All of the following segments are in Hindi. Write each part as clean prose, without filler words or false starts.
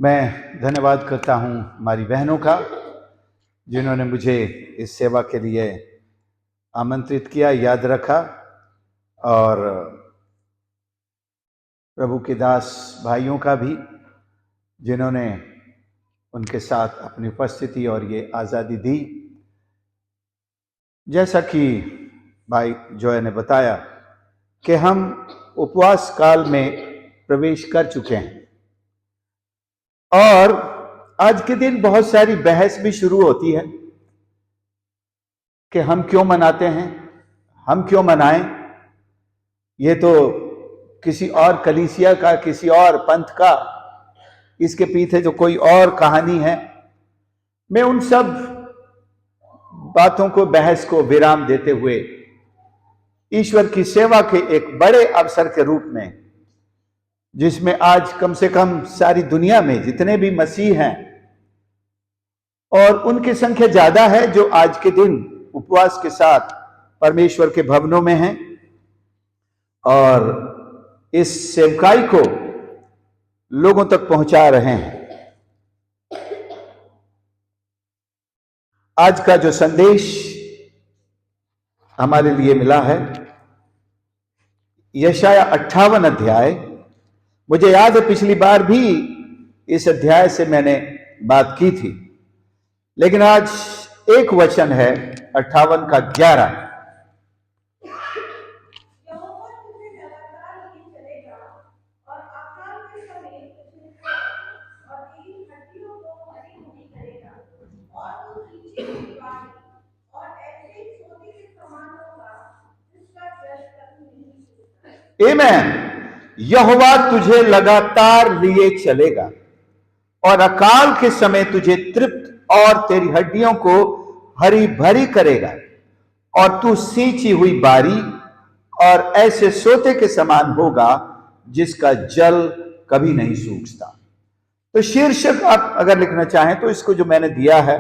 मैं धन्यवाद करता हूं हमारी बहनों का, जिन्होंने मुझे इस सेवा के लिए आमंत्रित किया, याद रखा, और प्रभु के दास भाइयों का भी, जिन्होंने उनके साथ अपनी उपस्थिति और ये आज़ादी दी। जैसा कि भाई जॉय ने बताया कि हम उपवास काल में प्रवेश कर चुके हैं, और आज के दिन बहुत सारी बहस भी शुरू होती है कि हम क्यों मनाते हैं, हम क्यों मनाएं, ये तो किसी और कलीसिया का, किसी और पंथ का, इसके पीछे जो कोई और कहानी है। मैं उन सब बातों को, बहस को विराम देते हुए ईश्वर की सेवा के एक बड़े अवसर के रूप में, जिसमें आज कम से कम सारी दुनिया में जितने भी मसीह हैं, और उनकी संख्या ज्यादा है जो आज के दिन उपवास के साथ परमेश्वर के भवनों में हैं और इस सेवकाई को लोगों तक पहुंचा रहे हैं। आज का जो संदेश हमारे लिए मिला है, यशाया 58 अध्याय। मुझे याद है पिछली बार भी इस अध्याय से मैंने बात की थी, लेकिन आज एक वचन है 58 का 11। आमीन। यहोवा तुझे लगातार लिए चलेगा और अकाल के समय तुझे तृप्त और तेरी हड्डियों को हरी भरी करेगा, और तू सींची हुई बारी और ऐसे सोते के समान होगा जिसका जल कभी नहीं सूखता। तो शीर्षक आप अगर लिखना चाहें तो इसको जो मैंने दिया है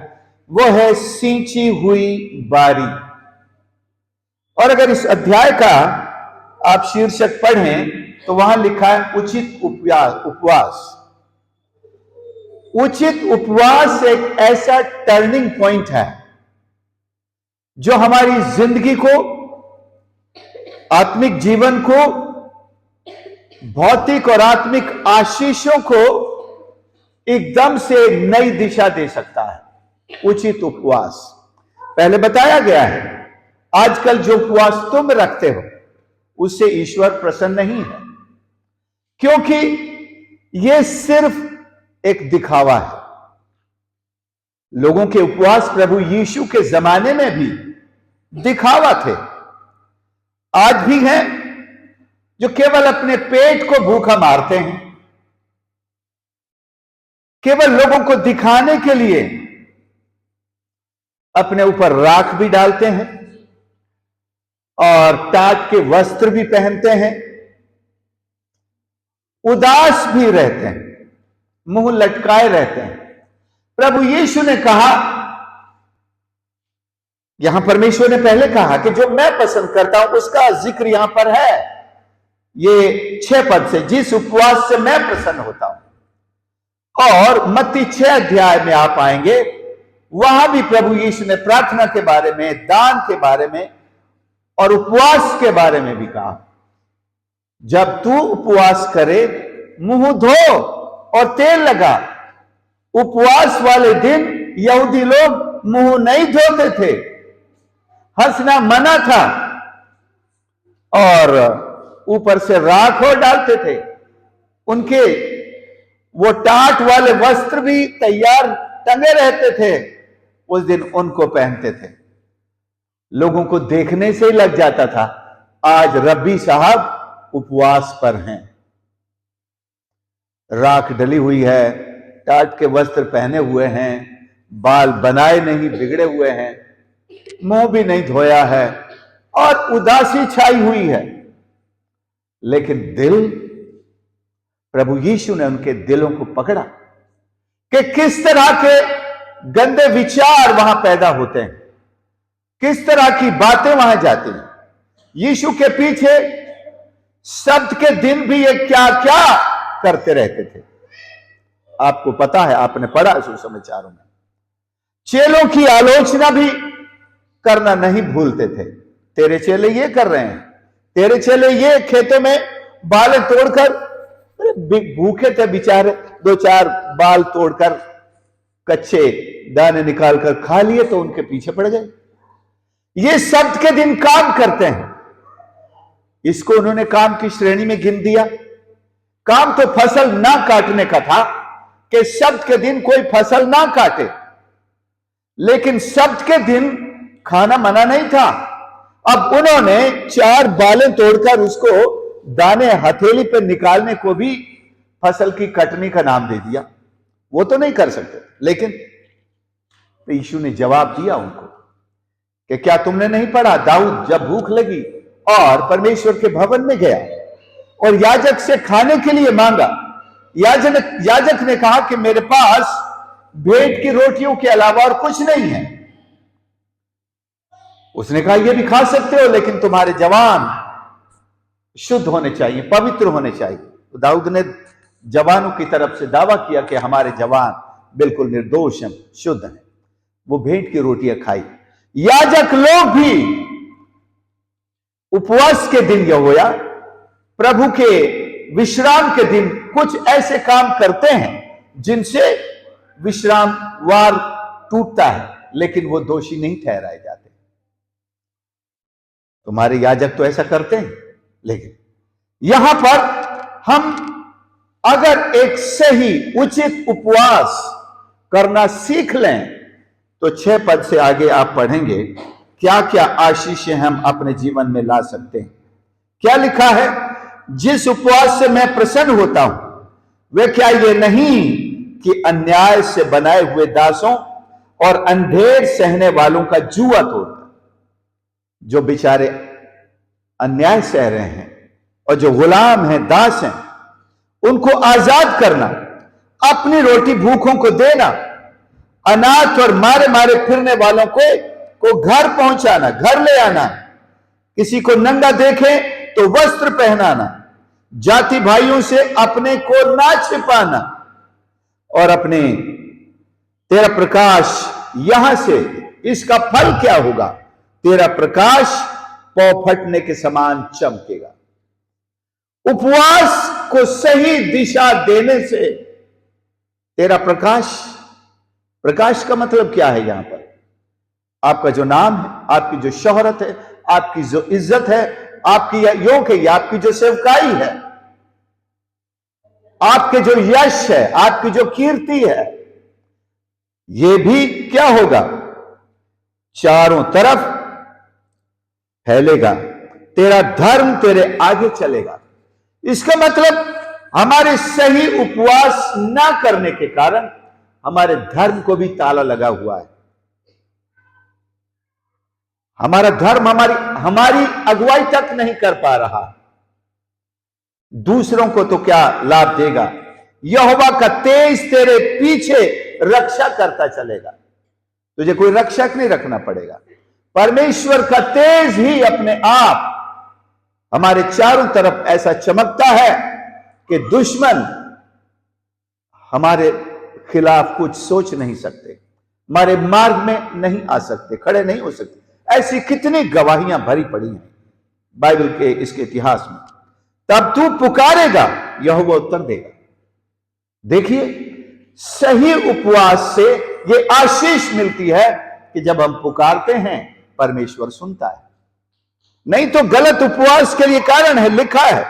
वो है सींची हुई बारी। और अगर इस अध्याय का आप शीर्षक पढ़ें तो वहां लिखा है उचित उपवास। उचित उपवास एक ऐसा टर्निंग पॉइंट है जो हमारी जिंदगी को, आत्मिक जीवन को, भौतिक और आत्मिक आशीषों को एकदम से नई दिशा दे सकता है। उचित उपवास पहले बताया गया है, आजकल जो उपवास तुम रखते हो उससे ईश्वर प्रसन्न नहीं है, क्योंकि यह सिर्फ एक दिखावा है। लोगों के उपवास प्रभु यीशु के जमाने में भी दिखावा थे, आज भी हैं, जो केवल अपने पेट को भूखा मारते हैं, केवल लोगों को दिखाने के लिए अपने ऊपर राख भी डालते हैं और टाट के वस्त्र भी पहनते हैं, उदास भी रहते हैं, मुंह लटकाए रहते हैं। प्रभु यीशु ने कहा, यहां परमेश्वर ने पहले कहा कि जो मैं पसंद करता हूं उसका जिक्र यहां पर है, ये 6 पद से, जिस उपवास से मैं प्रसन्न होता हूं। और मत्ती 6 अध्याय में आप आएंगे, वहां भी प्रभु यीशु ने प्रार्थना के बारे में, दान के बारे में और उपवास के बारे में भी कहा। जब तू उपवास करे, मुंह धो और तेल लगा। उपवास वाले दिन यहूदी लोग मुंह नहीं धोते थे, हंसना मना था, और ऊपर से राख हो डालते थे। उनके वो टाट वाले वस्त्र भी तैयार टंगे रहते थे, उस दिन उनको पहनते थे। लोगों को देखने से ही लग जाता था, आज रब्बी साहब उपवास पर हैं। राख डली हुई है, टाट के वस्त्र पहने हुए हैं, बाल बनाए नहीं, बिगड़े हुए हैं, मुंह भी नहीं धोया है, और उदासी छाई हुई है। लेकिन दिल, प्रभु यीशु ने उनके दिलों को पकड़ा कि किस तरह के गंदे विचार वहां पैदा होते हैं, किस तरह की बातें वहां जाती हैं। यीशु के पीछे शब्द के दिन भी ये क्या क्या करते रहते थे। आपको पता है, आपने पढ़ा सुसमाचारों में। चेलों की आलोचना भी करना नहीं भूलते थे। तेरे चेले ये कर रहे हैं, तेरे चेले ये खेतों में बालें तोड़कर, भूखे थे बेचारे, 2-4 बाल तोड़कर कच्चे दाने निकालकर खा लिए तो उनके पीछे पड़ गए। ये सब्त के दिन काम करते हैं, इसको उन्होंने काम की श्रेणी में गिन दिया। काम तो फसल ना काटने का था कि सब्त के दिन कोई फसल ना काटे, लेकिन सब्त के दिन खाना मना नहीं था। अब उन्होंने 4 बालें तोड़कर उसको दाने हथेली पर निकालने को भी फसल की कटनी का नाम दे दिया। वो तो नहीं कर सकते, लेकिन तो यीशु ने जवाब दिया उनको कि क्या तुमने नहीं पढ़ा, दाऊद जब भूख लगी और परमेश्वर के भवन में गया और याजक से खाने के लिए मांगा, याजक ने कहा कि मेरे पास भेंट की रोटियों के अलावा और कुछ नहीं है। उसने कहा ये भी खा सकते हो, लेकिन तुम्हारे जवान शुद्ध होने चाहिए, पवित्र होने चाहिए। तो दाऊद ने जवानों की तरफ से दावा किया कि हमारे जवान बिल्कुल निर्दोष हैं, शुद्ध हैं। वो भेंट की रोटियां खाई। याजक लोग भी उपवास के दिन यहोवा प्रभु के विश्राम के दिन कुछ ऐसे काम करते हैं जिनसे विश्राम वार टूटता है, लेकिन वो दोषी नहीं ठहराए जाते। तुम्हारे याजक तो ऐसा करते हैं, लेकिन यहां पर हम अगर एक सही उचित उपवास करना सीख लें तो 6 पद से आगे आप पढ़ेंगे क्या क्या आशीषें हम अपने जीवन में ला सकते हैं। क्या लिखा है, जिस उपवास से मैं प्रसन्न होता हूं वे क्या ये नहीं कि अन्याय से बनाए हुए दासों और अंधेर सहने वालों का जुआ तोड़ना। जो बेचारे अन्याय सह रहे हैं और जो गुलाम हैं, दास हैं, उनको आजाद करना, अपनी रोटी भूखों को देना, अनाथ और मारे मारे फिरने वालों को घर पहुंचाना, घर ले आना, किसी को नंगा देखे तो वस्त्र पहनाना, जाति भाइयों से अपने को ना छिपाना, और अपने तेरा प्रकाश यहां से, इसका फल क्या होगा, तेरा प्रकाश पौ फटने के समान चमकेगा। उपवास को सही दिशा देने से तेरा प्रकाश, प्रकाश का मतलब क्या है यहां पर, आपका जो नाम है, आपकी जो शोहरत है, आपकी जो इज्जत है, आपकी योग है, आपकी जो सेवकाई है, आपके जो यश है, आपकी जो कीर्ति है, यह भी क्या होगा, चारों तरफ फैलेगा। तेरा धर्म तेरे आगे चलेगा। इसका मतलब हमारे सही उपवास ना करने के कारण हमारे धर्म को भी ताला लगा हुआ है। हमारा धर्म हमारी अगुवाई तक नहीं कर पा रहा। दूसरों को तो क्या लाभ देगा। यहोवा का तेज तेरे पीछे रक्षा करता चलेगा, तुझे कोई रक्षक नहीं रखना पड़ेगा। परमेश्वर का तेज ही अपने आप हमारे चारों तरफ ऐसा चमकता है कि दुश्मन हमारे खिलाफ कुछ सोच नहीं सकते, हमारे मार्ग में नहीं आ सकते, खड़े नहीं हो सकते। ऐसी कितनी गवाहियां भरी पड़ी हैं बाइबल के इसके इतिहास में। तब तू पुकारेगा, यहोवा उत्तर देगा। देखिए, सही उपवास से ये आशीष मिलती है कि जब हम पुकारते हैं परमेश्वर सुनता है। नहीं तो गलत उपवास के लिए कारण है, लिखा है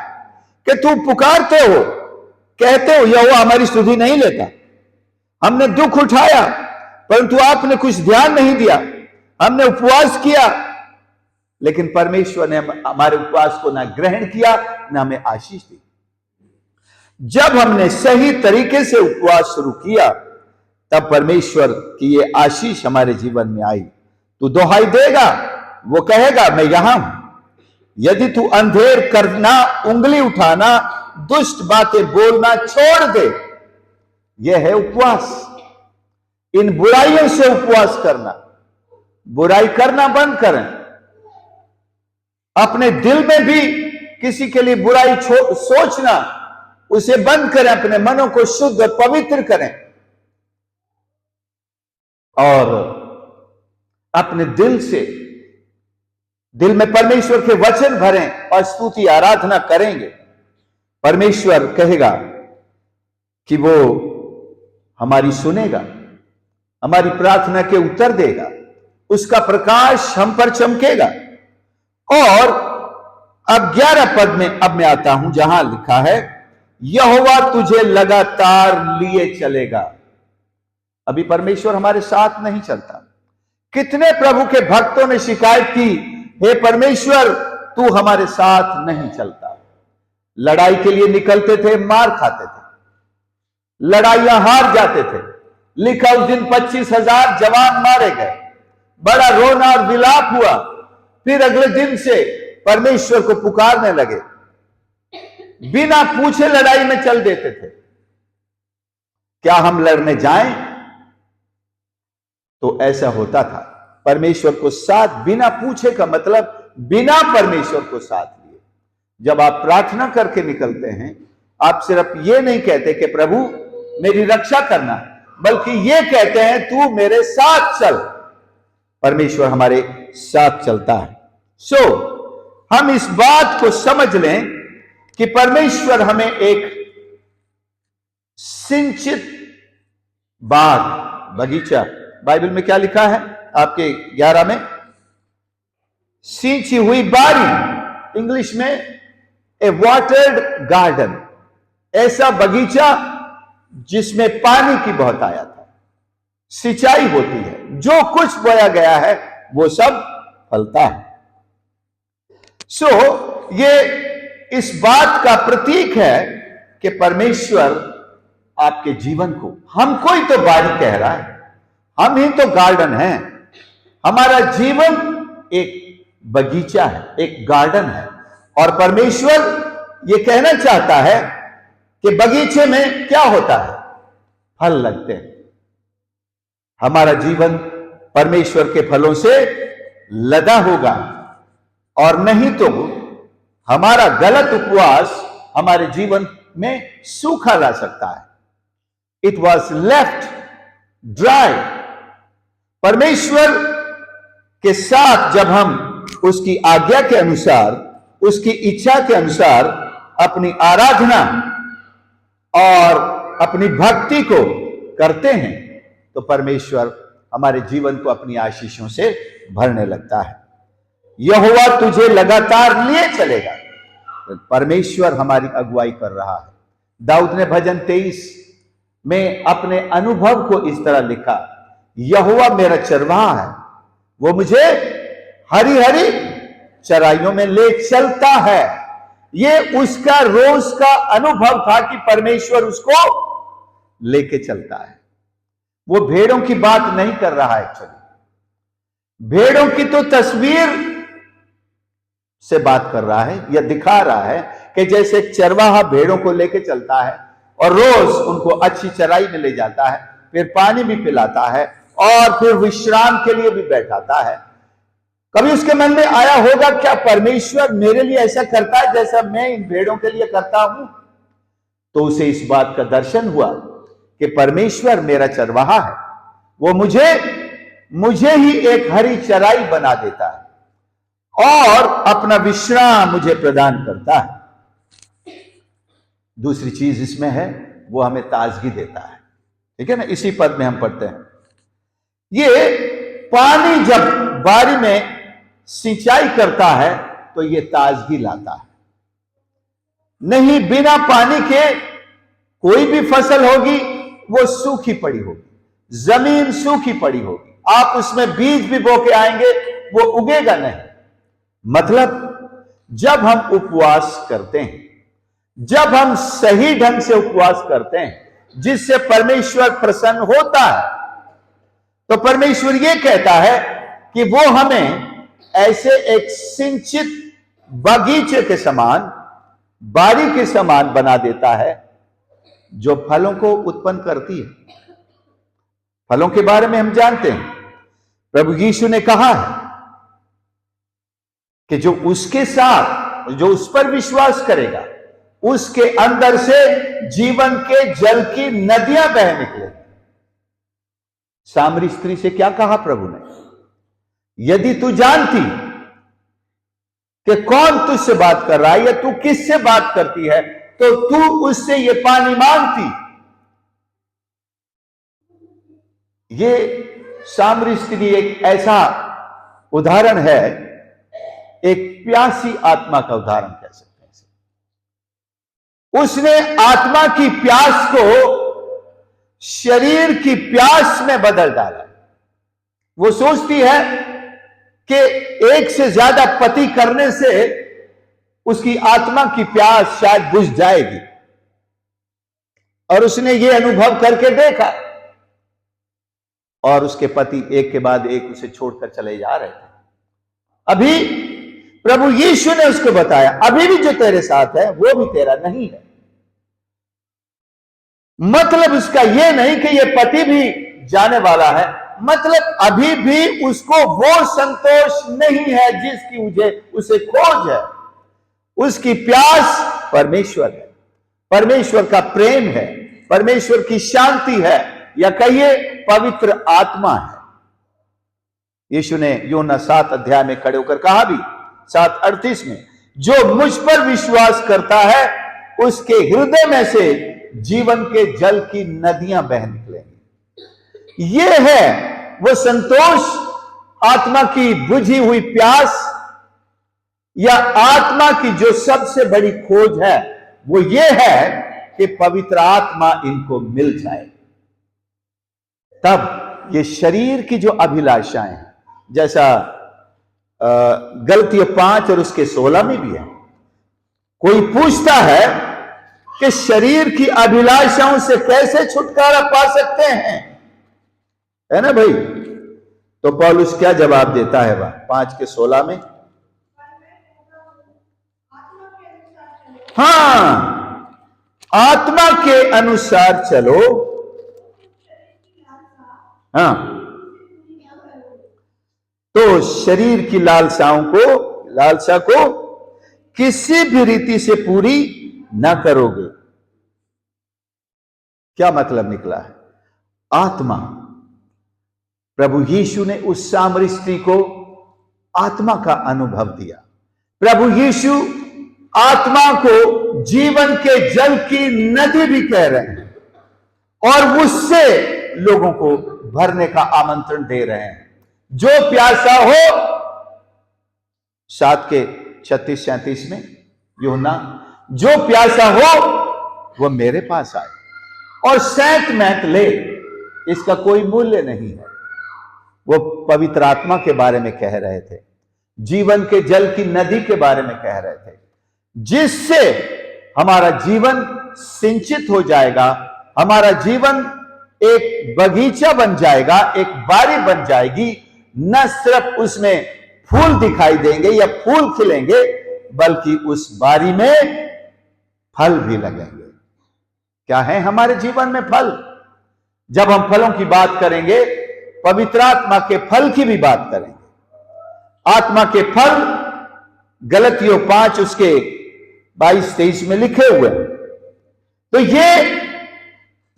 कि तू पुकारते हो, कहते हो यहोवा हमारी स्तुति नहीं लेता, हमने दुख उठाया परंतु आपने कुछ ध्यान नहीं दिया, हमने उपवास किया लेकिन परमेश्वर ने हमारे उपवास को ना ग्रहण किया, ना हमें आशीष दी। जब हमने सही तरीके से उपवास शुरू किया तब परमेश्वर की ये आशीष हमारे जीवन में आई। तू दुहाई देगा, वो कहेगा मैं यहां हूं। यदि तू अंधेर करना, उंगली उठाना, दुष्ट बातें बोलना छोड़ दे, यह है उपवास। इन बुराइयों से उपवास करना, बुराई करना बंद करें। अपने दिल में भी किसी के लिए बुराई सोचना उसे बंद करें, अपने मनों को शुद्ध और पवित्र करें और अपने दिल में परमेश्वर के वचन भरें और स्तुति आराधना करेंगे। परमेश्वर कहेगा कि वो हमारी सुनेगा, हमारी प्रार्थना के उत्तर देगा, उसका प्रकाश हम पर चमकेगा। और अब 11 पद में अब मैं आता हूं जहां लिखा है, यहोवा तुझे लगातार लिए चलेगा। अभी परमेश्वर हमारे साथ नहीं चलता। कितने प्रभु के भक्तों ने शिकायत की, हे परमेश्वर तू हमारे साथ नहीं चलता। लड़ाई के लिए निकलते थे, मार खाते थे, लड़ाइयां हार जाते थे। लिखा उस दिन 25,000 जवान मारे गए, बड़ा रोना और विलाप हुआ। फिर अगले दिन से परमेश्वर को पुकारने लगे, बिना पूछे लड़ाई में चल देते थे। क्या हम लड़ने जाएं? तो ऐसा होता था। परमेश्वर को साथ बिना पूछे का मतलब बिना परमेश्वर को साथ लिए। जब आप प्रार्थना करके निकलते हैं, आप सिर्फ ये नहीं कहते कि प्रभु मेरी रक्षा करना, बल्कि ये कहते हैं तू मेरे साथ चल। परमेश्वर हमारे साथ चलता है। हम इस बात को समझ लें कि परमेश्वर हमें एक सिंचित बाग, बगीचा, बाइबल में क्या लिखा है आपके 11 में, सींची हुई बारी, इंग्लिश में ए वाटर्ड गार्डन, ऐसा बगीचा जिसमें पानी की बहुत आया था, सिंचाई होती है, जो कुछ बोया गया है वो सब फलता है। ये इस बात का प्रतीक है कि परमेश्वर आपके जीवन को, हमको ही तो बारी कह रहा है, हम ही तो गार्डन हैं। हमारा जीवन एक बगीचा है, एक गार्डन है। और परमेश्वर ये कहना चाहता है कि बगीचे में क्या होता है, फल लगते हैं। हमारा जीवन परमेश्वर के फलों से लदा होगा, और नहीं तो हमारा गलत उपवास हमारे जीवन में सूखा ला सकता है। It was left dry. परमेश्वर के साथ जब हम उसकी आज्ञा के अनुसार, उसकी इच्छा के अनुसार अपनी आराधना और अपनी भक्ति को करते हैं, तो परमेश्वर हमारे जीवन को अपनी आशीषों से भरने लगता है। यहोवा तुझे लगातार लिए चलेगा। परमेश्वर हमारी अगुवाई कर रहा है। दाऊद ने भजन 23 में अपने अनुभव को इस तरह लिखा, यहोवा मेरा चरवाहा है, वो मुझे हरी हरी चराइयों में ले चलता है। ये उसका रोज का अनुभव था कि परमेश्वर उसको लेके चलता है। वो भेड़ों की बात नहीं कर रहा है, एक्चुअली भेड़ों की तो तस्वीर से बात कर रहा है, या दिखा रहा है कि जैसे चरवाहा भेड़ों को लेके चलता है और रोज उनको अच्छी चराई में ले जाता है, फिर पानी भी पिलाता है और फिर विश्राम के लिए भी बैठाता है। कभी उसके मन में आया होगा, क्या परमेश्वर मेरे लिए ऐसा करता है जैसा मैं इन भेड़ों के लिए करता हूं? तो उसे इस बात का दर्शन हुआ कि परमेश्वर मेरा चरवाहा है, वो मुझे ही एक हरी चराई बना देता है और अपना विश्राम मुझे प्रदान करता है। दूसरी चीज इसमें है, वो हमें ताजगी देता है। ठीक है ना, इसी पद में हम पढ़ते हैं, ये पानी जब बारी में सिंचाई करता है तो ये ताजगी लाता है। नहीं, बिना पानी के कोई भी फसल होगी वो सूखी पड़ी होगी, जमीन सूखी पड़ी होगी, आप उसमें बीज भी बो के आएंगे वो उगेगा नहीं। मतलब जब हम उपवास करते हैं, जब हम सही ढंग से उपवास करते हैं जिससे परमेश्वर प्रसन्न होता है, तो परमेश्वर यह कहता है कि वो हमें ऐसे एक सिंचित बगीचे के समान, बारी के समान बना देता है जो फलों को उत्पन्न करती है। फलों के बारे में हम जानते हैं, प्रभु यीशु ने कहा है कि जो उसके साथ, जो उस पर विश्वास करेगा उसके अंदर से जीवन के जल की नदियां बह निकले। सामरी स्त्री से क्या कहा प्रभु ने? यदि तू जानती कि कौन तुझसे बात कर रहा है या तू किससे बात करती है, तो तू उससे ये पानी मांगती। ये सामरी स्त्री एक ऐसा उदाहरण है, एक प्यासी आत्मा का उदाहरण कह सकते हैं। उसने आत्मा की प्यास को शरीर की प्यास में बदल डाला। वो सोचती है कि एक से ज्यादा पति करने से उसकी आत्मा की प्यास शायद बुझ जाएगी, और उसने ये अनुभव करके देखा, और उसके पति एक के बाद एक उसे छोड़कर चले जा रहे थे। अभी प्रभु यीशु ने उसको बताया, अभी भी जो तेरे साथ है वो भी तेरा नहीं है। मतलब उसका यह नहीं कि यह पति भी जाने वाला है, मतलब अभी भी उसको वो संतोष नहीं है जिसकी उसे खोज है। उसकी प्यास परमेश्वर है, परमेश्वर का प्रेम है, परमेश्वर की शांति है, या कहिए पवित्र आत्मा है। यीशु ने यूहन्ना 7 अध्याय में खड़े होकर कहा भी, 7:38 में, जो मुझ पर विश्वास करता है उसके हृदय में से जीवन के जल की नदियां बह निकलेंगी। यह है वो संतोष, आत्मा की बुझी हुई प्यास, या आत्मा की जो सबसे बड़ी खोज है, वो ये है कि पवित्र आत्मा इनको मिल जाए। तब ये शरीर की जो अभिलाषाएं हैं, जैसा गलतियों 5 और उसके 16 में भी है, कोई पूछता है कि शरीर की अभिलाषाओं से कैसे छुटकारा पा सकते हैं, है ना भाई? तो पौलुस क्या जवाब देता है वह 5 के 16 में? हाँ, आत्मा के अनुसार चलो। हाँ, तो शरीर की लालसा को किसी भी रीति से पूरी ना करोगे। क्या मतलब निकला है? आत्मा, प्रभु यीशु ने उस सामरी स्त्री को आत्मा का अनुभव दिया। प्रभु यीशु आत्मा को जीवन के जल की नदी भी कह रहे हैं, और उससे लोगों को भरने का आमंत्रण दे रहे हैं। जो प्यासा हो, 7 के 36-37 में यूहन्ना, जो प्यासा हो वो मेरे पास आए और सैंत मैंत ले, इसका कोई मूल्य नहीं है। वो पवित्र आत्मा के बारे में कह रहे थे, जीवन के जल की नदी के बारे में कह रहे थे, जिससे हमारा जीवन सिंचित हो जाएगा, हमारा जीवन एक बगीचा बन जाएगा, एक बारी बन जाएगी। न सिर्फ उसमें फूल दिखाई देंगे या फूल खिलेंगे, बल्कि उस बारी में फल भी लगेंगे। क्या है हमारे जीवन में फल? जब हम फलों की बात करेंगे, पवित्र आत्मा के फल की भी बात करेंगे। आत्मा के फल गलतियों 5 उसके 22-23 में लिखे हुए हैं। तो ये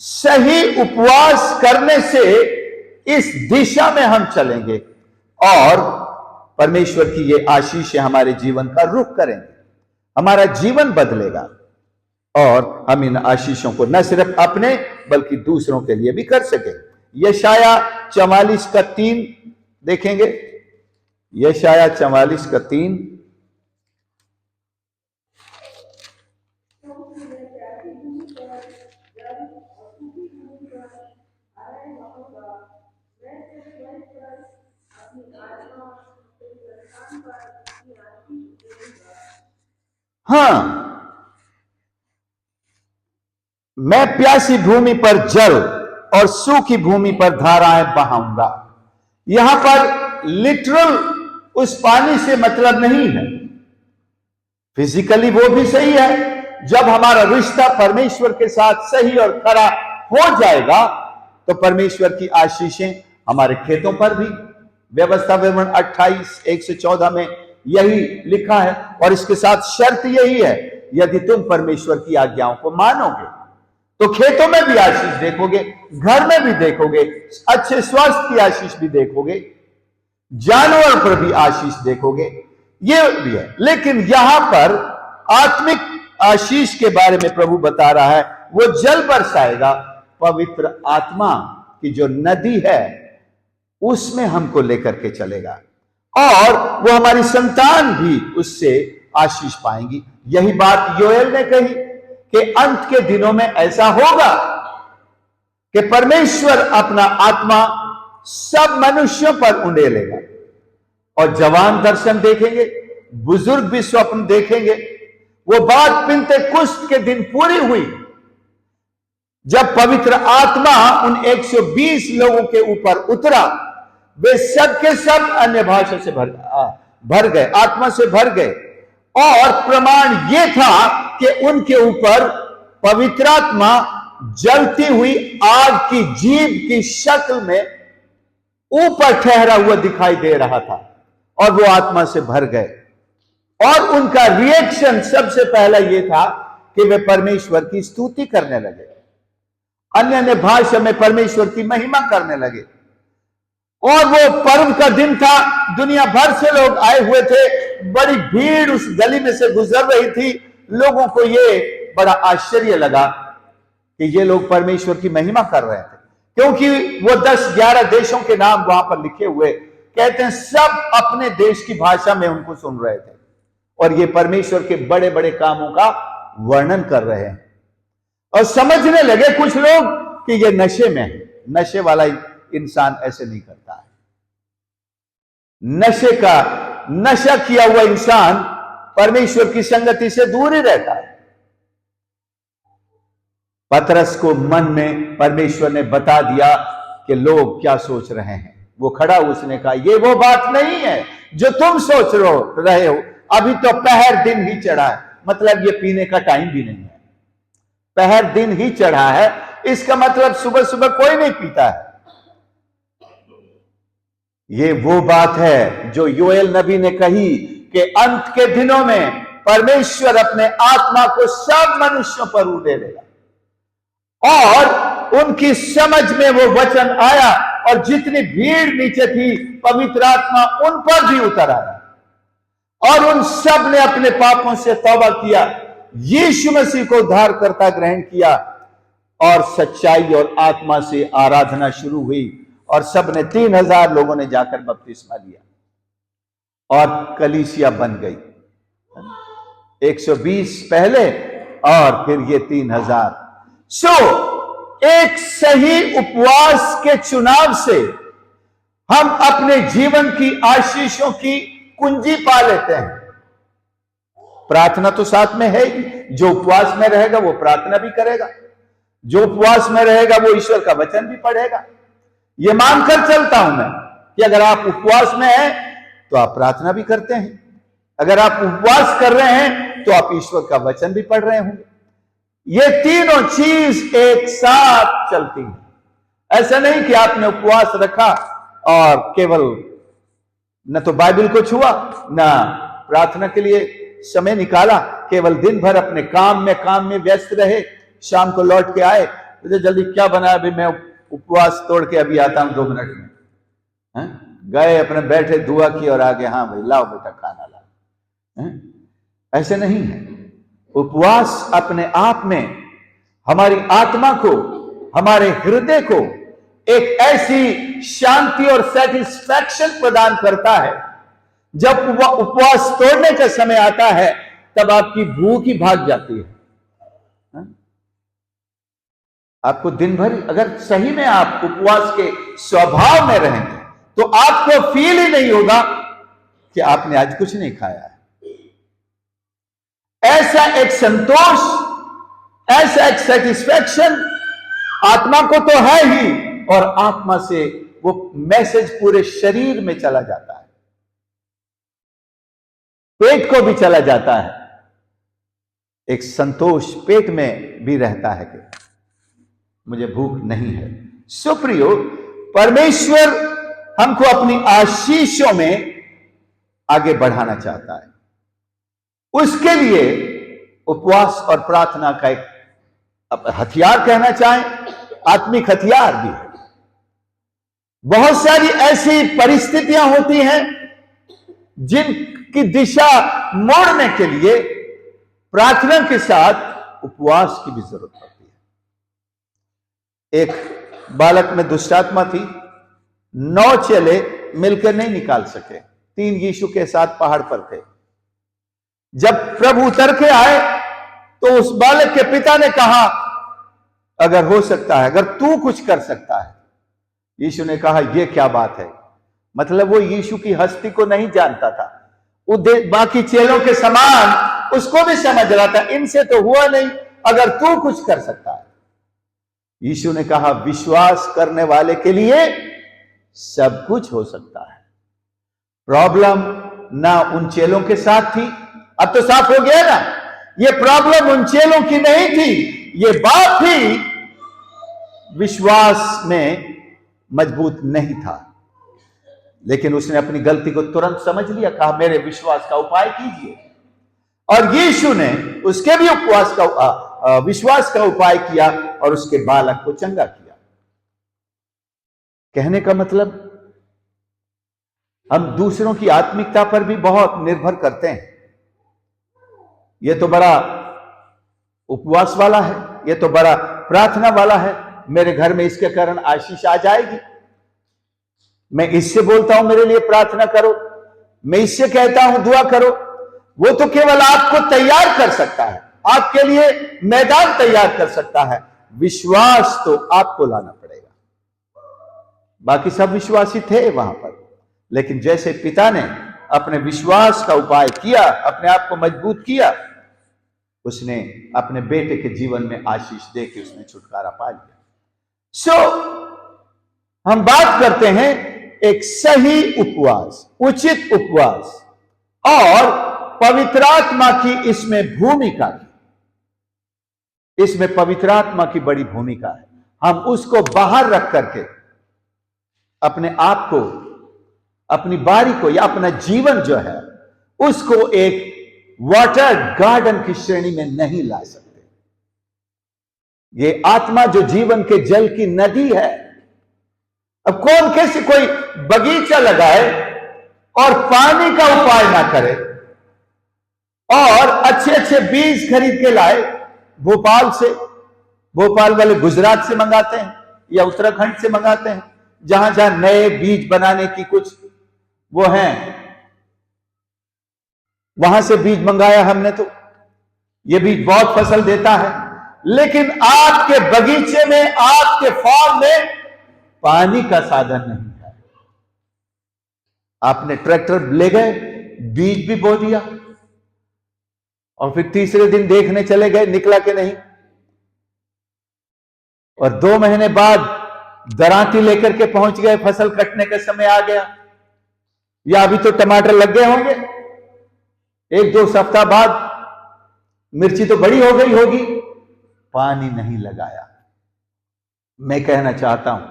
सही उपवास करने से इस दिशा में हम चलेंगे और परमेश्वर की ये आशीषें हमारे जीवन का रुख करेंगे, हमारा जीवन बदलेगा, और हम इन आशीषों को न सिर्फ अपने बल्कि दूसरों के लिए भी कर सके। यशाया 44 का 3 देखेंगे। यशाया 44 का 3। हाँ, मैं प्यासी भूमि पर जल और सूखी भूमि पर धाराएं बहाऊंगा। यहां पर लिटरल उस पानी से मतलब नहीं है, फिजिकली वो भी सही है। जब हमारा रिश्ता परमेश्वर के साथ सही और खरा हो जाएगा तो परमेश्वर की आशीषें हमारे खेतों पर भी। व्यवस्था विवरण 28:1-14 में यही लिखा है, और इसके साथ शर्त यही है यदि तुम परमेश्वर की आज्ञाओं को मानोगे। तो खेतों में भी आशीष देखोगे, घर में भी देखोगे, अच्छे स्वास्थ्य की आशीष भी देखोगे, जानवर पर भी आशीष देखोगे, ये भी है। लेकिन यहां पर आत्मिक आशीष के बारे में प्रभु बता रहा है, वो जल बरसाएगा, पवित्र आत्मा की जो नदी है उसमें हमको लेकर के चलेगा, और वो हमारी संतान भी उससे आशीष पाएंगी। यही बात योएल ने कही कि अंत के दिनों में ऐसा होगा कि परमेश्वर अपना आत्मा सब मनुष्यों पर उंडेलेगा, और जवान दर्शन देखेंगे, बुजुर्ग भी स्वप्न देखेंगे। वो बात पिन्तेकुस्त के दिन पूरी हुई जब पवित्र आत्मा उन 120 लोगों के ऊपर उतरा। वे सब के सब अन्य भाषा से भर गए, आत्मा से भर गए, और प्रमाण यह था कि उनके ऊपर पवित्र आत्मा जलती हुई आग की जीभ की शक्ल में ऊपर ठहरा हुआ दिखाई दे रहा था, और वो आत्मा से भर गए। और उनका रिएक्शन सबसे पहला यह था कि वे परमेश्वर की स्तुति करने लगे, अन्य भाषा में परमेश्वर की महिमा करने लगे। और वो पर्व का दिन था, दुनिया भर से लोग आए हुए थे, बड़ी भीड़ उस गली में से गुजर रही थी। लोगों को ये बड़ा आश्चर्य लगा कि ये लोग परमेश्वर की महिमा कर रहे थे, क्योंकि वो 10-11 देशों के नाम वहां पर लिखे हुए, कहते हैं सब अपने देश की भाषा में उनको सुन रहे थे, और ये परमेश्वर के बड़े बड़े कामों का वर्णन कर रहे हैं। और समझने लगे कुछ लोग कि ये नशे में है, नशे वाला इंसान ऐसे नहीं करता है। नशा किया हुआ इंसान परमेश्वर की संगति से दूर ही रहता है। पतरस को मन में परमेश्वर ने बता दिया कि लोग क्या सोच रहे हैं। वो खड़ा, उसने कहा ये वो बात नहीं है जो तुम सोच रहे हो, अभी तो पहर दिन ही चढ़ा है। मतलब ये पीने का टाइम भी नहीं है, पहर दिन ही चढ़ा है, इसका मतलब सुबह सुबह कोई नहीं पीता है। ये वो बात है जो योएल नबी ने कही कि अंत के दिनों में परमेश्वर अपने आत्मा को सब मनुष्यों पर उड़ेलेगा, और उनकी समझ में वो वचन आया, और जितनी भीड़ नीचे थी पवित्र आत्मा उन पर भी उतर आया, और उन सब ने अपने पापों से तौबा किया, यीशु मसीह को उद्धारकर्ता ग्रहण किया, और सच्चाई और आत्मा से आराधना शुरू हुई। और सब ने 3000 लोगों ने जाकर बपतिस्मा लिया, और कलीसिया बन गई। 120 पहले, और फिर ये 3000। एक सही उपवास के चुनाव से हम अपने जीवन की आशीषों की कुंजी पा लेते हैं। प्रार्थना तो साथ में है ही, जो उपवास में रहेगा वो प्रार्थना भी करेगा, जो उपवास में रहेगा वो ईश्वर का वचन भी पढ़ेगा। ये मानकर चलता हूं मैं कि अगर आप उपवास में हैं तो आप प्रार्थना भी करते हैं, अगर आप उपवास कर रहे हैं तो आप ईश्वर का वचन भी पढ़ रहे होंगे। ये तीनों चीज एक साथ चलती है। ऐसा नहीं कि आपने उपवास रखा और केवल न तो बाइबल को छुआ, न प्रार्थना के लिए समय निकाला, केवल दिन भर अपने काम में व्यस्त रहे, शाम को लौट के आए, मुझे जल्दी क्या बना, अभी मैं उपवास तोड़ के अभी आता हूं 2 मिनट में। गए अपने बैठे, दुआ की और आगे, हाँ भाई लाओ बेटा खाना लाओ। ऐसे नहीं है। उपवास अपने आप में हमारी आत्मा को, हमारे हृदय को एक ऐसी शांति और सेटिस्फैक्शन प्रदान करता है। जब उपवास तोड़ने का समय आता है तब आपकी भूख ही भाग जाती है। आपको दिन भर, अगर सही में आप उपवास के स्वभाव में रहेंगे तो आपको फील ही नहीं होगा कि आपने आज कुछ नहीं खाया है। ऐसा एक संतोष, ऐसा एक सेटिस्फैक्शन आत्मा को तो है ही, और आत्मा से वो मैसेज पूरे शरीर में चला जाता है, पेट को भी चला जाता है। एक संतोष पेट में भी रहता है कि मुझे भूख नहीं है। सुप्रियो, परमेश्वर हमको अपनी आशीषों में आगे बढ़ाना चाहता है। उसके लिए उपवास और प्रार्थना का एक हथियार कहना चाहें, आत्मिक हथियार भी है। बहुत सारी ऐसी परिस्थितियां होती हैं जिनकी दिशा मोड़ने के लिए प्रार्थना के साथ उपवास की भी जरूरत पड़ती है। एक बालक में दुष्टात्मा थी, 9 चेले मिलकर नहीं निकाल सके, 3 यीशु के साथ पहाड़ पर थे। जब प्रभु उतर के आए तो उस बालक के पिता ने कहा, अगर हो सकता है, अगर तू कुछ कर सकता है। यीशु ने कहा, यह क्या बात है? मतलब वो यीशु की हस्ती को नहीं जानता था, वो बाकी चेलों के समान उसको भी समझ रहा था, इनसे तो हुआ नहीं, अगर तू कुछ कर सकता है। यीशु ने कहा, विश्वास करने वाले के लिए सब कुछ हो सकता है। प्रॉब्लम ना उन चेलों के साथ थी, अब तो साफ हो गया ना, ये प्रॉब्लम उन चेलों की नहीं थी, ये बात थी विश्वास में मजबूत नहीं था। लेकिन उसने अपनी गलती को तुरंत समझ लिया, कहा मेरे विश्वास का उपाय कीजिए, और यीशु ने उसके भी विश्वास का उपाय किया और उसके बालक को चंगा किया। कहने का मतलब, हम दूसरों की आत्मिकता पर भी बहुत निर्भर करते हैं। यह तो बड़ा उपवास वाला है, यह तो बड़ा प्रार्थना वाला है, मेरे घर में इसके कारण आशीष आ जाएगी, मैं इससे बोलता हूं मेरे लिए प्रार्थना करो, मैं इससे कहता हूं दुआ करो। वो तो केवल आपको तैयार कर सकता है, आपके लिए मैदान तैयार कर सकता है। विश्वास तो आपको लाना पड़ेगा। बाकी सब विश्वासी थे वहां पर, लेकिन जैसे पिता ने अपने विश्वास का उपाय किया, अपने आप को मजबूत किया, उसने अपने बेटे के जीवन में आशीष देके उसने छुटकारा पा लिया। हम बात करते हैं एक सही उपवास, उचित उपवास और पवित्र आत्मा की इसमें भूमिका की। इसमें पवित्र आत्मा की बड़ी भूमिका है। हम उसको बाहर रख करके अपने आप को, अपनी बारी को या अपना जीवन जो है उसको एक वाटर गार्डन की श्रेणी में नहीं ला सकते। ये आत्मा जो जीवन के जल की नदी है। अब कौन कैसे कोई बगीचा लगाए और पानी का उपाय ना करे और अच्छे अच्छे बीज खरीद के लाए भोपाल से, भोपाल वाले गुजरात से मंगाते हैं या उत्तराखंड से मंगाते हैं, जहां जहां नए बीज बनाने की कुछ वो हैं, वहां से बीज मंगाया हमने, तो ये बीज बहुत फसल देता है। लेकिन आपके बगीचे में, आपके फार्म में पानी का साधन नहीं है। आपने ट्रैक्टर ले गए, बीज भी बो दिया और फिर तीसरे दिन देखने चले गए निकला कि नहीं, और 2 महीने बाद दरांती लेकर के पहुंच गए, फसल कटने का समय आ गया, या अभी तो टमाटर लग गए होंगे, 1-2 सप्ताह बाद मिर्ची तो बड़ी हो गई होगी, पानी नहीं लगाया। मैं कहना चाहता हूं,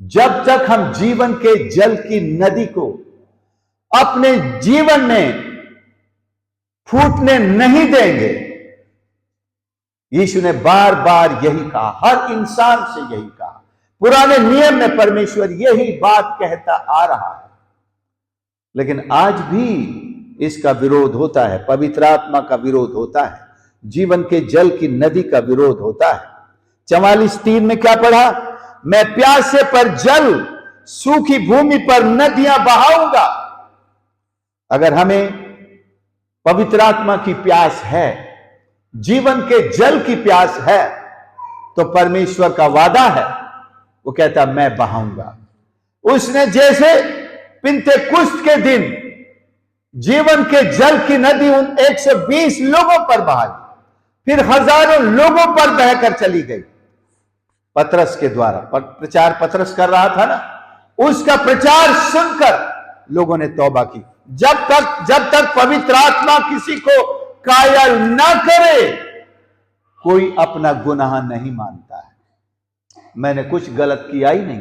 जब तक हम जीवन के जल की नदी को अपने जीवन में फूटने नहीं देंगे, यीशु ने बार बार यही कहा, हर इंसान से यही कहा, पुराने नियम में परमेश्वर यही बात कहता आ रहा है। लेकिन आज भी इसका विरोध होता है, पवित्र आत्मा का विरोध होता है, जीवन के जल की नदी का विरोध होता है। 44:3 में क्या पढ़ा? मैं प्यासे पर जल, सूखी भूमि पर नदियां बहाऊंगा। अगर हमें पवित्र आत्मा की प्यास है, जीवन के जल की प्यास है, तो परमेश्वर का वादा है, वो कहता मैं बहाऊंगा। उसने जैसे पिंतेकुस्त के दिन जीवन के जल की नदी उन 120 लोगों पर बहा दी, फिर हजारों लोगों पर बहकर चली गई। पतरस के द्वारा प्रचार पतरस कर रहा था ना, उसका प्रचार सुनकर लोगों ने तौबा की। जब तक पवित्र आत्मा किसी को कायल ना करे, कोई अपना गुनाह नहीं मानता है। मैंने कुछ गलत किया ही नहीं।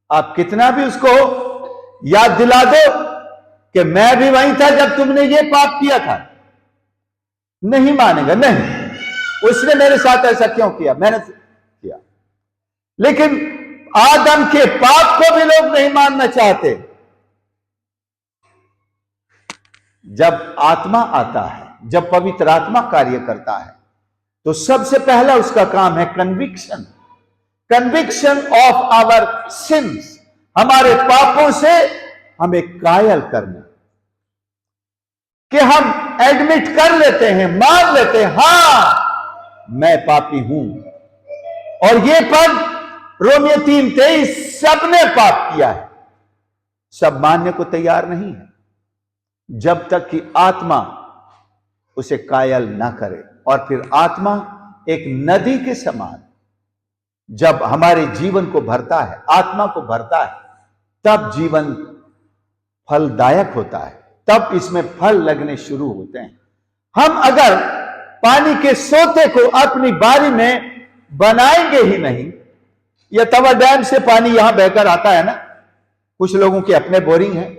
आप कितना भी उसको याद दिला दो कि मैं भी वहीं था जब तुमने ये पाप किया था, नहीं मानेगा, नहीं उसने मेरे साथ ऐसा क्यों किया, मैंने किया। लेकिन आदम के पाप को भी लोग नहीं मानना चाहते। जब आत्मा आता है, जब पवित्र आत्मा कार्य करता है, तो सबसे पहला उसका काम है conviction, conviction of our sins, हमारे पापों से हमें कायल करना, कि हम एडमिट कर लेते हैं, मान लेते हैं, हां मैं पापी हूं। और ये पद रोमियो 3:23, सबने पाप किया है, सब मानने को तैयार नहीं है जब तक कि आत्मा उसे कायल ना करे। और फिर आत्मा एक नदी के समान जब हमारे जीवन को भरता है, आत्मा को भरता है, तब जीवन फलदायक होता है, तब इसमें फल लगने शुरू होते हैं। हम अगर पानी के सोते को अपनी बारी में बनाएंगे ही नहीं, या तवा डैम से पानी यहां बहकर आता है ना, कुछ लोगों के अपने बोरिंग है,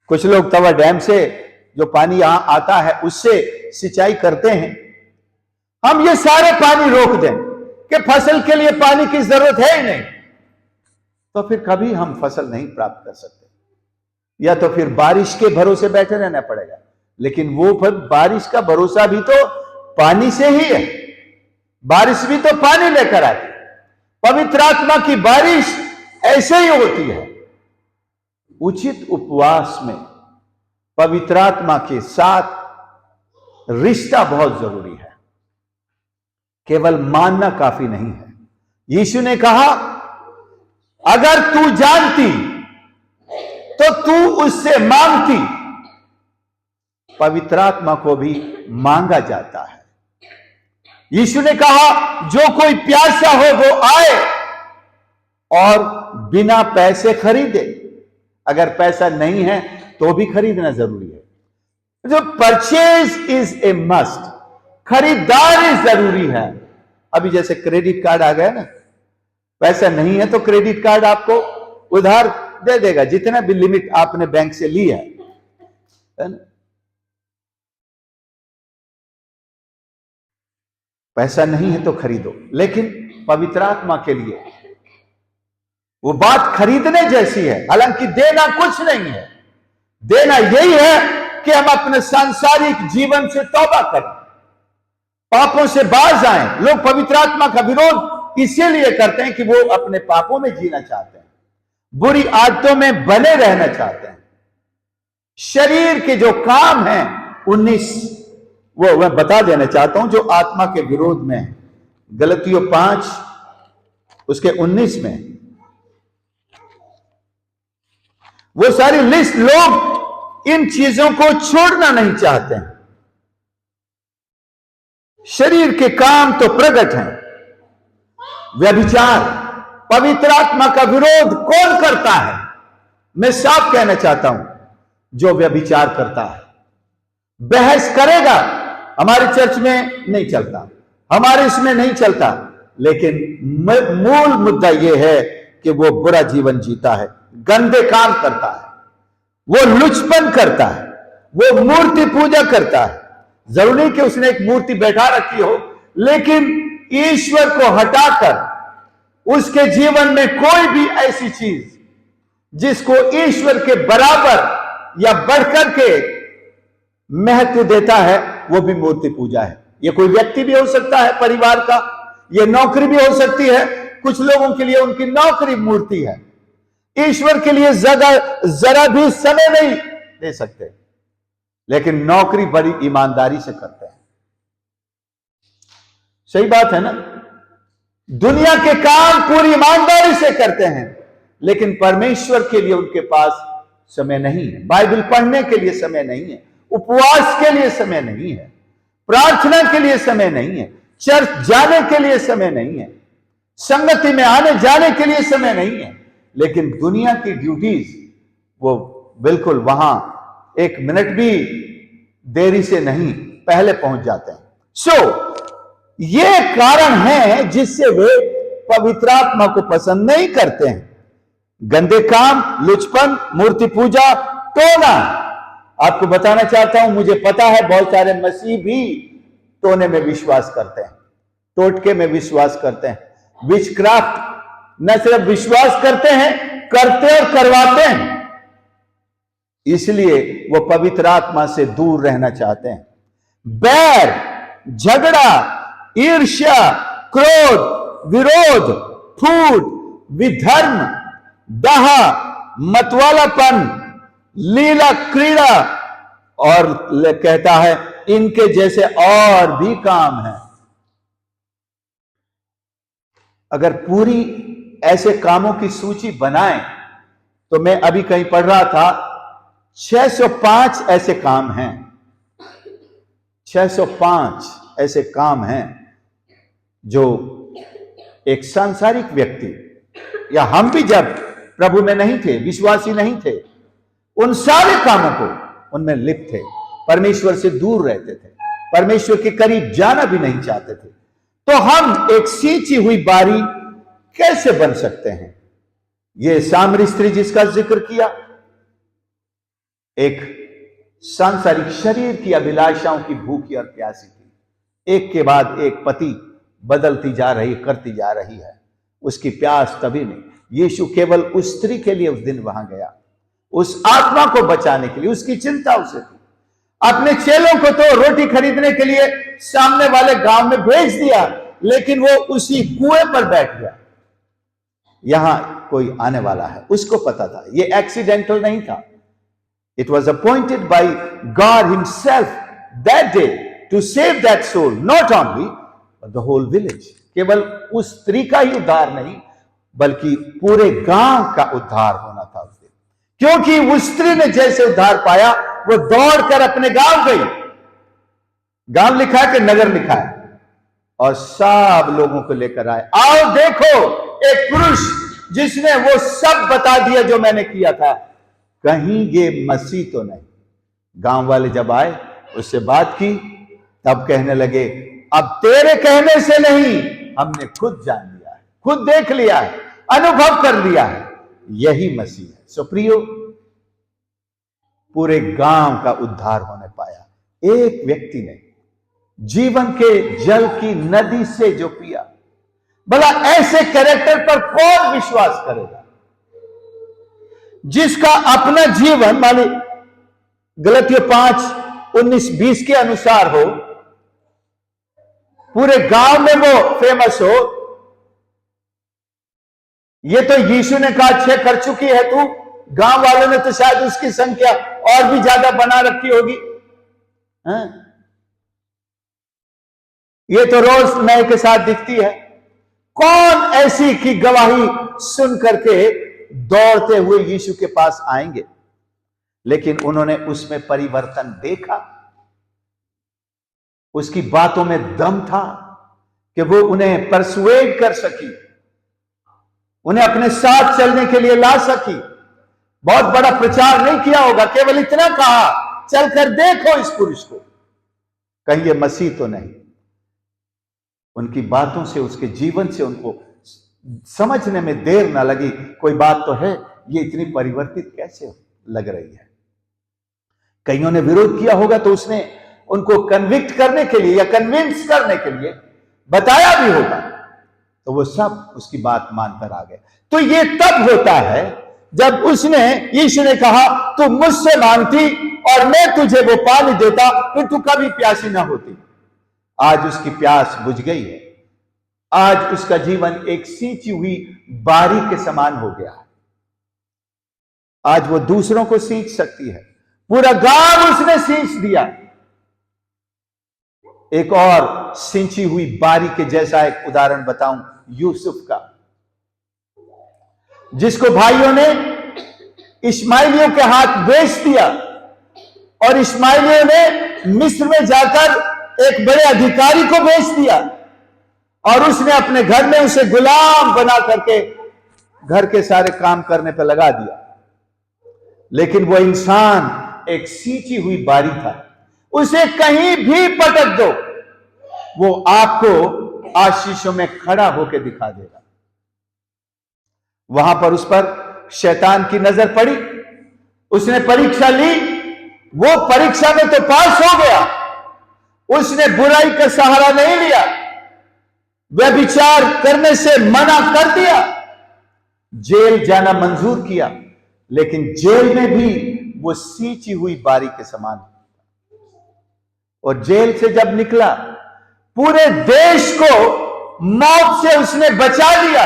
कुछ लोग तवा डैम से जो पानी यहां आता है उससे सिंचाई करते हैं। हम ये सारे पानी रोक दें कि फसल के लिए पानी की जरूरत है ही नहीं, तो फिर कभी हम फसल नहीं प्राप्त कर सकते, या तो फिर बारिश के भरोसे बैठे रहना पड़ेगा। लेकिन वो फिर बारिश का भरोसा भी तो पानी से ही है, बारिश भी तो पानी लेकर आती है। पवित्र आत्मा की बारिश ऐसे ही होती है। उचित उपवास में पवित्र आत्मा के साथ रिश्ता बहुत जरूरी है, केवल मानना काफी नहीं है। यीशु ने कहा, अगर तू जानती तो तू उससे मांगती। पवित्र आत्मा को भी मांगा जाता है। यीशु ने कहा, जो कोई प्यासा हो वो आए और बिना पैसे खरीदे। अगर पैसा नहीं है तो भी खरीदना जरूरी है। जो परचेज इज ए मस्ट, खरीदारी जरूरी है। अभी जैसे क्रेडिट कार्ड आ गया ना, पैसा नहीं है तो क्रेडिट कार्ड आपको उधार दे देगा, जितना भी लिमिट आपने बैंक से ली है ना। पैसा नहीं है तो खरीदो। लेकिन पवित्र आत्मा के लिए वो बात खरीदने जैसी है। हालांकि देना कुछ नहीं है, देना यही है कि हम अपने सांसारिक जीवन से तौबा करें, पापों से बाज आए। लोग पवित्र आत्मा का विरोध इसीलिए करते हैं कि वो अपने पापों में जीना चाहते हैं, बुरी आदतों में बने रहना चाहते हैं। शरीर के जो काम हैं 19 वो मैं बता देना चाहता हूं जो आत्मा के विरोध में है। गलतियों 5 उसके 19 में वो सारी लिस्ट, लोग इन चीजों को छोड़ना नहीं चाहते हैं। शरीर के काम तो प्रकट हैं। व्यभिचार, पवित्र आत्मा का विरोध कौन करता है? मैं साफ कहना चाहता हूं, जो व्यभिचार करता है। बहस करेगा, हमारे चर्च में नहीं चलता, हमारे इसमें नहीं चलता, लेकिन मूल मुद्दा यह है कि वो बुरा जीवन जीता है, गंदे काम करता है, वो लुचपन करता है, वो मूर्ति पूजा करता है। जरूरी नहीं कि उसने एक मूर्ति बैठा रखी हो, लेकिन ईश्वर को हटाकर उसके जीवन में कोई भी ऐसी चीज जिसको ईश्वर के बराबर या बढ़कर के महत्व देता है, वो भी मूर्ति पूजा है। ये कोई व्यक्ति भी हो सकता है, परिवार का, ये नौकरी भी हो सकती है। कुछ लोगों के लिए उनकी नौकरी मूर्ति है। ईश्वर के लिए जरा भी समय नहीं दे सकते, लेकिन नौकरी बड़ी ईमानदारी से करते हैं। सही बात है ना? दुनिया के काम पूरी ईमानदारी से करते हैं, लेकिन परमेश्वर के लिए उनके पास समय नहीं है। बाइबल पढ़ने के लिए समय नहीं है, उपवास के लिए समय नहीं है, प्रार्थना के लिए समय नहीं है, चर्च जाने के लिए समय नहीं है, संगति में आने जाने के लिए समय नहीं है। लेकिन दुनिया की ड्यूटीज वो बिल्कुल वहां एक मिनट भी देरी से नहीं, पहले पहुंच जाते हैं। ये कारण है जिससे वे पवित्र आत्मा को पसंद नहीं करते हैं। गंदे काम, लुचपन, मूर्ति पूजा, टोना। आपको बताना चाहता हूं, मुझे पता है बहुत सारे मसीह भी टोने में विश्वास करते हैं, टोटके में विश्वास करते हैं। विचक्राफ्ट न सिर्फ विश्वास करते हैं, करते और करवाते हैं। इसलिए वो पवित्र आत्मा से दूर रहना चाहते हैं। बैर, झगड़ा, ईर्ष्या, क्रोध, विरोध, फूट, विधर्म, डाहा, मतवालापन, लीला क्रीड़ा, और कहता है इनके जैसे और भी काम है। अगर पूरी ऐसे कामों की सूची बनाएं तो मैं अभी कहीं पढ़ रहा था 605 ऐसे काम हैं, 605 ऐसे काम हैं जो एक सांसारिक व्यक्ति या हम भी जब प्रभु में नहीं थे, विश्वासी नहीं थे, उन सारे कामों को उनमें लिप्त थे, परमेश्वर से दूर रहते थे, परमेश्वर के करीब जाना भी नहीं चाहते थे। तो हम एक सींची हुई बारी कैसे बन सकते हैं? यह सामरी स्त्री जिसका जिक्र किया, एक सांसारिक शरीर की अभिलाषाओं की भूखी और प्यासी थी। एक के बाद एक पति बदलती जा रही, करती जा रही है, उसकी प्यास कभी नहीं। यीशु केवल उस स्त्री के लिए उस दिन वहां गया, उस आत्मा को बचाने के लिए, उसकी चिंता उसे थी। अपने चेलों को तो रोटी खरीदने के लिए सामने वाले गांव में भेज दिया, लेकिन वो उसी कुएं पर बैठ गया। यहां कोई आने वाला है, उसको पता था, ये एक्सीडेंटल नहीं था। It was appointed by God himself that day to save that soul, not only but the whole village. केवल उस स्त्री का ही उद्धार नहीं, बल्कि पूरे गांव का उद्धार होना था उस दिन। क्योंकि उस स्त्री ने जैसे उद्धार पाया, वो दौड़कर अपने गांव गई। गांव लिखा है कि नगर लिखा है, और सब लोगों को लेकर आए। आओ देखो, एक पुरुष जिसने वो सब बता दिया जो मैंने किया था, कहीं ये मसीह तो नहीं। गांव वाले जब आए, उससे बात की, तब कहने लगे अब तेरे कहने से नहीं, हमने खुद जान लिया है, खुद देख लिया है, अनुभव कर लिया है, यही मसीह है। सो प्रियो, पूरे गांव का उद्धार होने पाया। एक व्यक्ति ने जीवन के जल की नदी से जो पिया, भला ऐसे कैरेक्टर पर कौन विश्वास करेगा जिसका अपना जीवन माने गलतियों 5:19-20 के अनुसार हो, पूरे गांव में वो फेमस हो। ये तो यीशु ने कहा 6 कर चुकी है तू, गांव वालों ने तो शायद उसकी संख्या और भी ज्यादा बना रखी होगी। ये तो रोज नए के साथ दिखती है। कौन ऐसी की गवाही सुन करके दौड़ते हुए यीशु के पास आएंगे? लेकिन उन्होंने उसमें परिवर्तन देखा, उसकी बातों में दम था कि वो उन्हें परसुएड कर सकी, उन्हें अपने साथ चलने के लिए ला सकी। बहुत बड़ा प्रचार नहीं किया होगा, केवल इतना कहा चलकर देखो इस पुरुष को, कहीं ये मसीह तो नहीं। उनकी बातों से, उसके जीवन से उनको समझने में देर ना लगी, कोई बात तो है, ये इतनी परिवर्तित कैसे लग रही है। कईयों ने विरोध किया होगा तो उसने उनको कन्विक्ट करने के लिए या कन्विंस करने के लिए बताया भी होगा, तो वो सब उसकी बात मानकर आ गए। तो ये तब होता है जब उसने, यीशु ने कहा तू मुझसे मांगती और मैं तुझे वो पानी देता, फिर तू कभी प्यासी ना होती। आज उसकी प्यास बुझ गई है। आज उसका जीवन एक सींची हुई बारी के समान हो गया है। आज वो दूसरों को सींच सकती है। पूरा गांव उसने सींच दिया। एक और सिंची हुई बारी के जैसा एक उदाहरण बताऊं, यूसुफ का, जिसको भाइयों ने इश्माइलियों के हाथ बेच दिया, और इश्माइलियों ने मिस्र में जाकर एक बड़े अधिकारी को बेच दिया, और उसने अपने घर में उसे गुलाम बना करके घर के सारे काम करने पर लगा दिया। लेकिन वो इंसान एक सींची हुई बारी था। उसे कहीं भी पटक दो, वो आपको आशीषों में खड़ा होकर दिखा देगा। वहां पर उस पर शैतान की नजर पड़ी, उसने परीक्षा ली, वो परीक्षा में तो पास हो गया, उसने बुराई का सहारा नहीं लिया, व्यभिचार करने से मना कर दिया, जेल जाना मंजूर किया, लेकिन जेल में भी वो सींची हुई बारी के समान। और जेल से जब निकला, पूरे देश को मौत से उसने बचा दिया।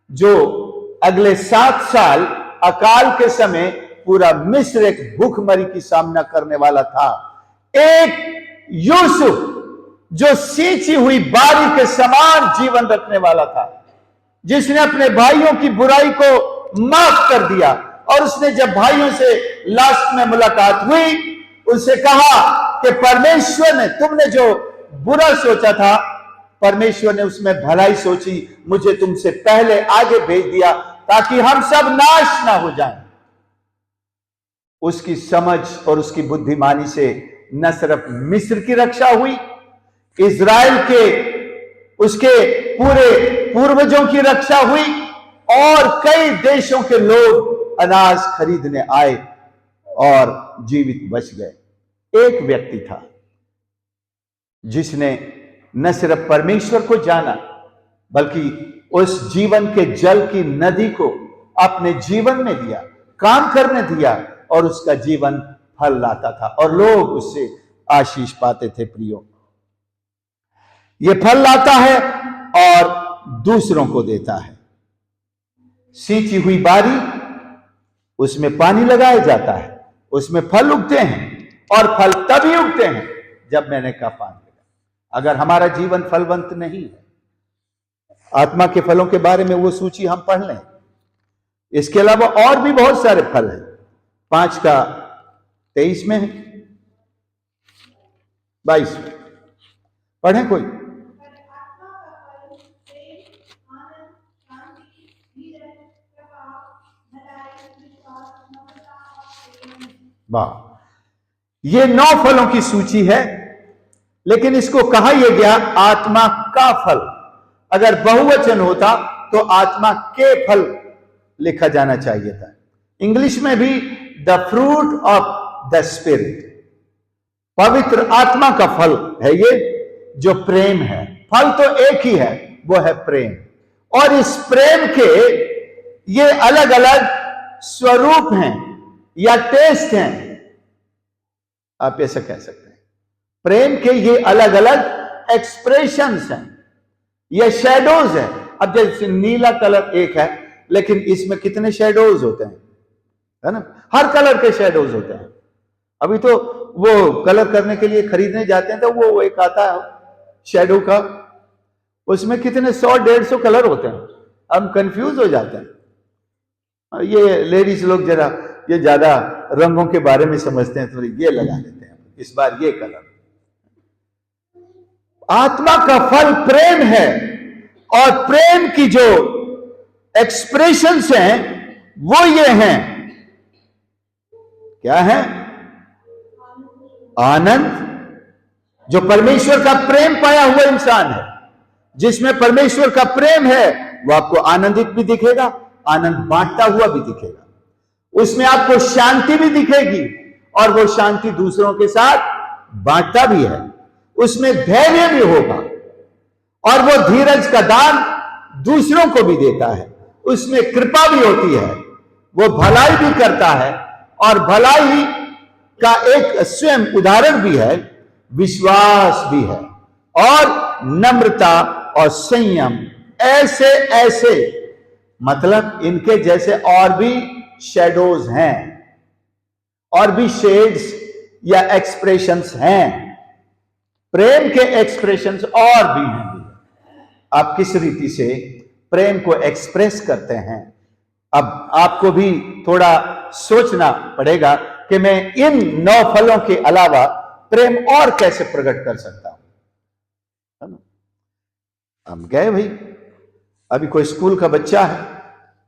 जो अगले 7 साल अकाल के समय पूरा मिस्र एक भूखमरी की सामना करने वाला था, एक यूसुफ जो सींची हुई बारी के समान जीवन रखने वाला था, जिसने अपने भाइयों की बुराई को माफ कर दिया। और उसने जब भाइयों से लास्ट में मुलाकात हुई, उससे कहा कि परमेश्वर ने, तुमने जो बुरा सोचा था, परमेश्वर ने उसमें भलाई सोची, मुझे तुमसे पहले आगे भेज दिया ताकि हम सब नाश ना हो जाएं। उसकी समझ और उसकी बुद्धिमानी से न सिर्फ मिस्र की रक्षा हुई, इजराइल के, उसके पूरे पूर्वजों की रक्षा हुई, और कई देशों के लोग अनाज खरीदने आए और जीवित बच गए। एक व्यक्ति था जिसने न सिर्फ परमेश्वर को जाना, बल्कि उस जीवन के जल की नदी को अपने जीवन में दिया, काम करने दिया, और उसका जीवन फल लाता था और लोग उससे आशीष पाते थे। प्रियो, ये फल लाता है और दूसरों को देता है। सींची हुई बारी, उसमें पानी लगाया जाता है, उसमें फल उगते हैं, और फल तभी उगते हैं जब मैंने कहा पानी लगा। अगर हमारा जीवन फलवंत नहीं है, आत्मा के फलों के बारे में वो सूची हम पढ़ लें, इसके अलावा और भी बहुत सारे फल हैं। 5 का 23 में है, 22 में पढ़ें कोई। वाह, ये 9 फलों की सूची है, लेकिन इसको कहा यह गया आत्मा का फल। अगर बहुवचन होता तो आत्मा के फल लिखा जाना चाहिए था। इंग्लिश में भी the fruit of the spirit, पवित्र आत्मा का फल है ये, जो प्रेम है। फल तो एक ही है, वो है प्रेम। और इस प्रेम के ये अलग अलग स्वरूप हैं या टेस्ट हैं, आप ऐसा कह सकते हैं। प्रेम के ये अलग अलग एक्सप्रेशंस हैं, ये शेडोज हैं। अब जैसे नीला कलर एक है, लेकिन इसमें कितने शेडोज होते हैं, है ना? हर कलर के शेडोज होते हैं। अभी तो वो कलर करने के लिए खरीदने जाते हैं तो वो एक आता है शेडो का, उसमें कितने 100-150 कलर होते हैं। हम कंफ्यूज हो जाते हैं। ये लेडीज लोग जरा ये ज्यादा रंगों के बारे में समझते हैं, तो ये लगा लेते हैं, इस बार ये कलर। आत्मा का फल प्रेम है, और प्रेम की जो एक्सप्रेशंस हैं वो ये हैं, क्या है? आनंद। जो परमेश्वर का प्रेम पाया हुआ इंसान है, जिसमें परमेश्वर का प्रेम है, वो आपको आनंदित भी दिखेगा, आनंद बांटता हुआ भी दिखेगा। उसमें आपको शांति भी दिखेगी, और वो शांति दूसरों के साथ बांटता भी है। उसमें धैर्य भी होगा, और वो धीरज का दान दूसरों को भी देता है। उसमें कृपा भी होती है, वो भलाई भी करता है, और भलाई का एक स्वयं उदाहरण भी है, विश्वास भी है, और नम्रता और संयम। ऐसे ऐसे मतलब इनके जैसे और भी शेडोज हैं, और भी शेड्स या एक्सप्रेशंस हैं। प्रेम के एक्सप्रेशंस और भी हैं। आप किस रीति से प्रेम को एक्सप्रेस करते हैं, अब आपको भी थोड़ा सोचना पड़ेगा कि मैं इन 9 फलों के अलावा प्रेम और कैसे प्रकट कर सकता हूं, है ना? हम गए भाई, अभी कोई स्कूल का बच्चा है,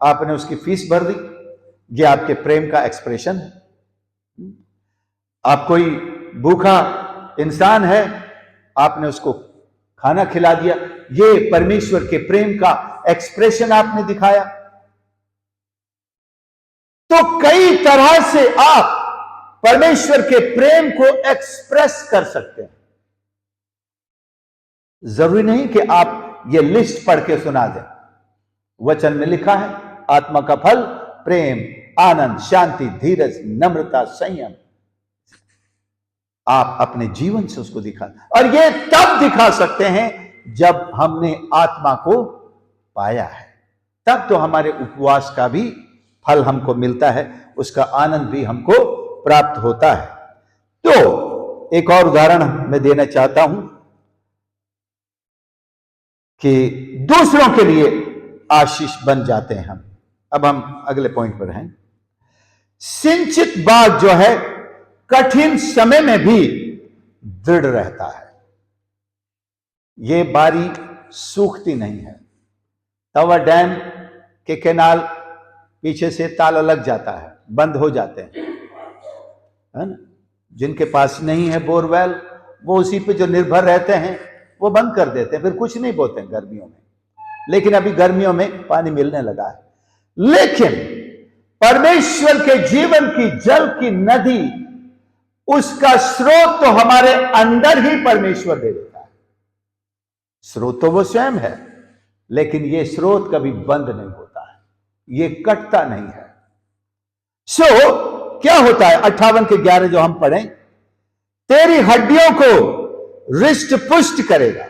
आपने उसकी फीस भर दी, ये आपके प्रेम का एक्सप्रेशन है। आप कोई भूखा इंसान है, आपने उसको खाना खिला दिया, ये परमेश्वर के प्रेम का एक्सप्रेशन आपने दिखाया। तो कई तरह से आप परमेश्वर के प्रेम को एक्सप्रेस कर सकते हैं। जरूरी नहीं कि आप ये लिस्ट पढ़ के सुना दें। वचन में लिखा है आत्मा का फल प्रेम, आनंद, शांति, धीरज, नम्रता, संयम। आप अपने जीवन से उसको दिखा, और ये तब दिखा सकते हैं जब हमने आत्मा को पाया है। तब तो हमारे उपवास का भी फल हमको मिलता है, उसका आनंद भी हमको प्राप्त होता है। तो एक और उदाहरण मैं देना चाहता हूं कि दूसरों के लिए आशीष बन जाते हैं हम। अब हम अगले पॉइंट पर हैं। सिंचित बाग जो है कठिन समय में भी दृढ़ रहता है। यह बारी सूखती नहीं है। तवा डैम के कैनाल पीछे से ताला लग जाता है, बंद हो जाते हैं, है ना। जिनके पास नहीं है बोरवेल, वो उसी पे जो निर्भर रहते हैं वो बंद कर देते हैं, फिर कुछ नहीं बोते हैं गर्मियों में। लेकिन अभी गर्मियों में पानी मिलने लगा है। लेकिन परमेश्वर के जीवन की जल की नदी, उसका स्रोत तो हमारे अंदर ही परमेश्वर दे देता है। स्रोत तो वो स्वयं है, लेकिन ये स्रोत कभी बंद नहीं होता है, ये कटता नहीं है। क्या होता है 58 के 11 जो हम पढ़ें, तेरी हड्डियों को रिष्ट पुष्ट करेगा।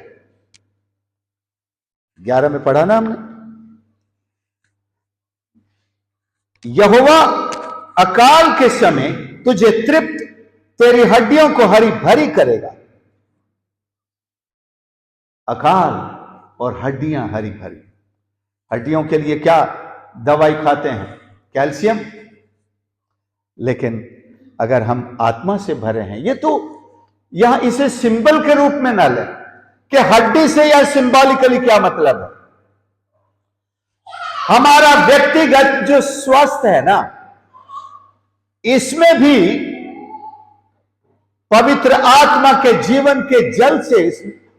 11 में पढ़ा ना हमने, यहोवा अकाल के समय तुझे तृप्त, तेरी हड्डियों को हरी भरी करेगा। अकाल और हड्डियां हरी भरी। हड्डियों के लिए क्या दवाई खाते हैं? कैल्शियम। लेकिन अगर हम आत्मा से भरे हैं, ये तो यहां इसे सिंबल के रूप में ना लें कि हड्डी से या सिंबॉलिकली क्या मतलब है। हमारा व्यक्तिगत जो स्वास्थ्य है ना, इसमें भी पवित्र आत्मा के जीवन के जल से,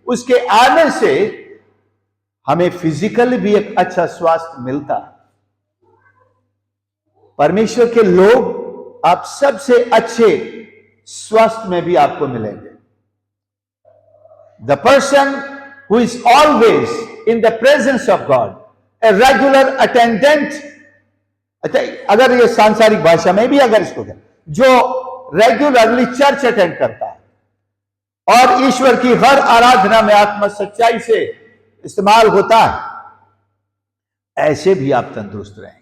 उसके आने से हमें फिजिकली भी एक अच्छा स्वास्थ्य मिलता है। परमेश्वर के लोग आप सबसे अच्छे स्वास्थ्य में भी आपको मिलेंगे। The person who is always in the presence of God, a regular attendant, अगर ये सांसारिक भाषा में भी अगर इसको कहें, जो रेगुलरली चर्च अटेंड करता है और ईश्वर की हर आराधना में आत्मा सच्चाई से इस्तेमाल होता है, ऐसे भी आप तंदुरुस्त रहेंगे।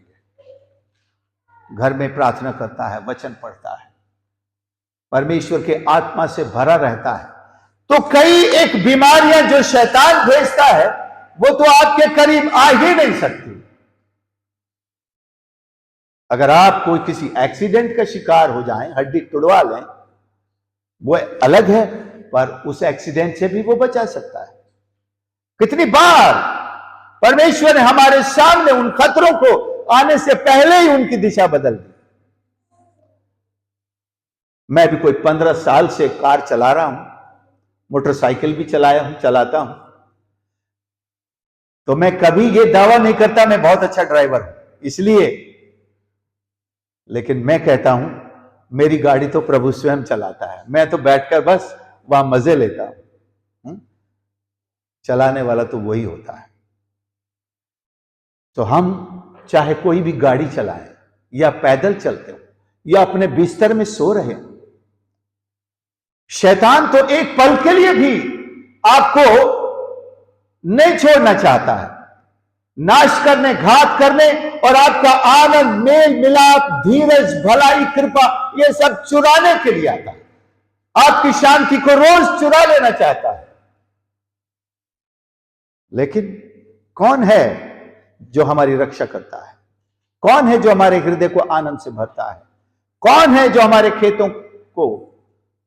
घर में प्रार्थना करता है, वचन पढ़ता है, परमेश्वर के आत्मा से भरा रहता है, तो कई एक बीमारियां जो शैतान भेजता है वो तो आपके करीब आ ही नहीं सकती। अगर आप कोई किसी एक्सीडेंट का शिकार हो जाएं, हड्डी तुड़वा लें, वो अलग है, पर उस एक्सीडेंट से भी वो बचा सकता है। कितनी बार परमेश्वर ने हमारे सामने उन खतरों को आने से पहले ही उनकी दिशा बदल दी। मैं भी कोई 15 साल से कार चला रहा हूं, मोटरसाइकिल भी चलाता हूं, तो मैं कभी ये दावा नहीं करता मैं बहुत अच्छा ड्राइवर हूं, इसलिए, लेकिन मैं कहता हूं मेरी गाड़ी तो प्रभु स्वयं चलाता है, मैं तो बैठकर बस वहां मजे लेता हूं। चलाने वाला तो वही होता है। तो हम चाहे कोई भी गाड़ी चलाएं या पैदल चलते हो या अपने बिस्तर में सो रहे हो, शैतान तो एक पल के लिए भी आपको नहीं छोड़ना चाहता है। नाश करने, घात करने और आपका आनंद, मेल मिलाप, धीरज, भलाई, कृपा, ये सब चुराने के लिए आता है। आपकी शांति को रोज चुरा लेना चाहता है। लेकिन कौन है जो हमारी रक्षा करता है? कौन है जो हमारे हृदय को आनंद से भरता है? कौन है जो हमारे खेतों को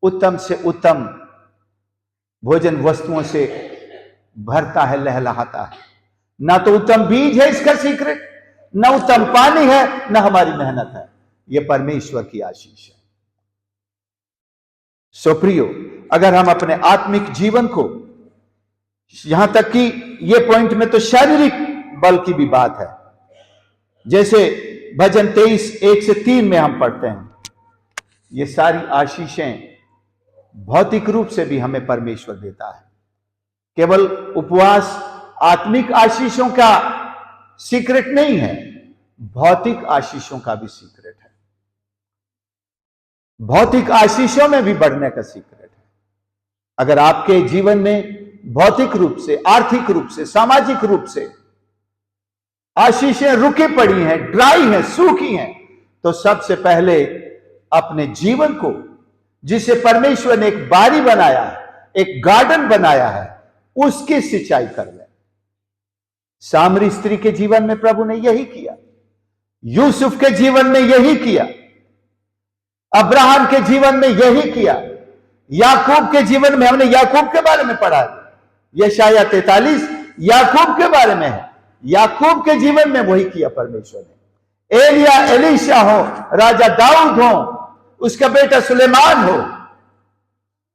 उत्तम से उत्तम भोजन वस्तुओं से भरता है, लहलहाता है? ना तो उत्तम बीज है इसका सीक्रेट, ना उत्तम पानी है, ना हमारी मेहनत है, यह परमेश्वर की आशीष है। सो प्रियो, अगर हम अपने आत्मिक जीवन को, यहां तक कि ये पॉइंट में तो शारीरिक बल की भी बात है, जैसे भजन 23:1 से 3 में हम पढ़ते हैं, ये सारी आशीषें भौतिक रूप से भी हमें परमेश्वर देता है। केवल उपवास आत्मिक आशीषों का सीक्रेट नहीं है, भौतिक आशीषों का भी सीक्रेट है। भौतिक आशीषों में भी बढ़ने का सीक्रेट है। अगर आपके जीवन में भौतिक रूप से, आर्थिक रूप से, सामाजिक रूप से आशीषें रुकी पड़ी हैं, ड्राई हैं, सूखी हैं, तो सबसे पहले अपने जीवन को, जिसे परमेश्वर ने एक बारी बनाया है, एक गार्डन बनाया है, उसकी सिंचाई कर ले। सामरी स्त्री के जीवन में प्रभु ने यही किया, यूसुफ के जीवन में यही किया, अब्राहम के जीवन में यही किया, याकूब के जीवन में, हमने याकूब के बारे में पढ़ा, यशाया 43 याकूब के बारे में है। याकूब के जीवन में वही किया परमेश्वर ने। एलिया, एलीशा हो, राजा दाऊद हो, उसका बेटा सुलेमान हो,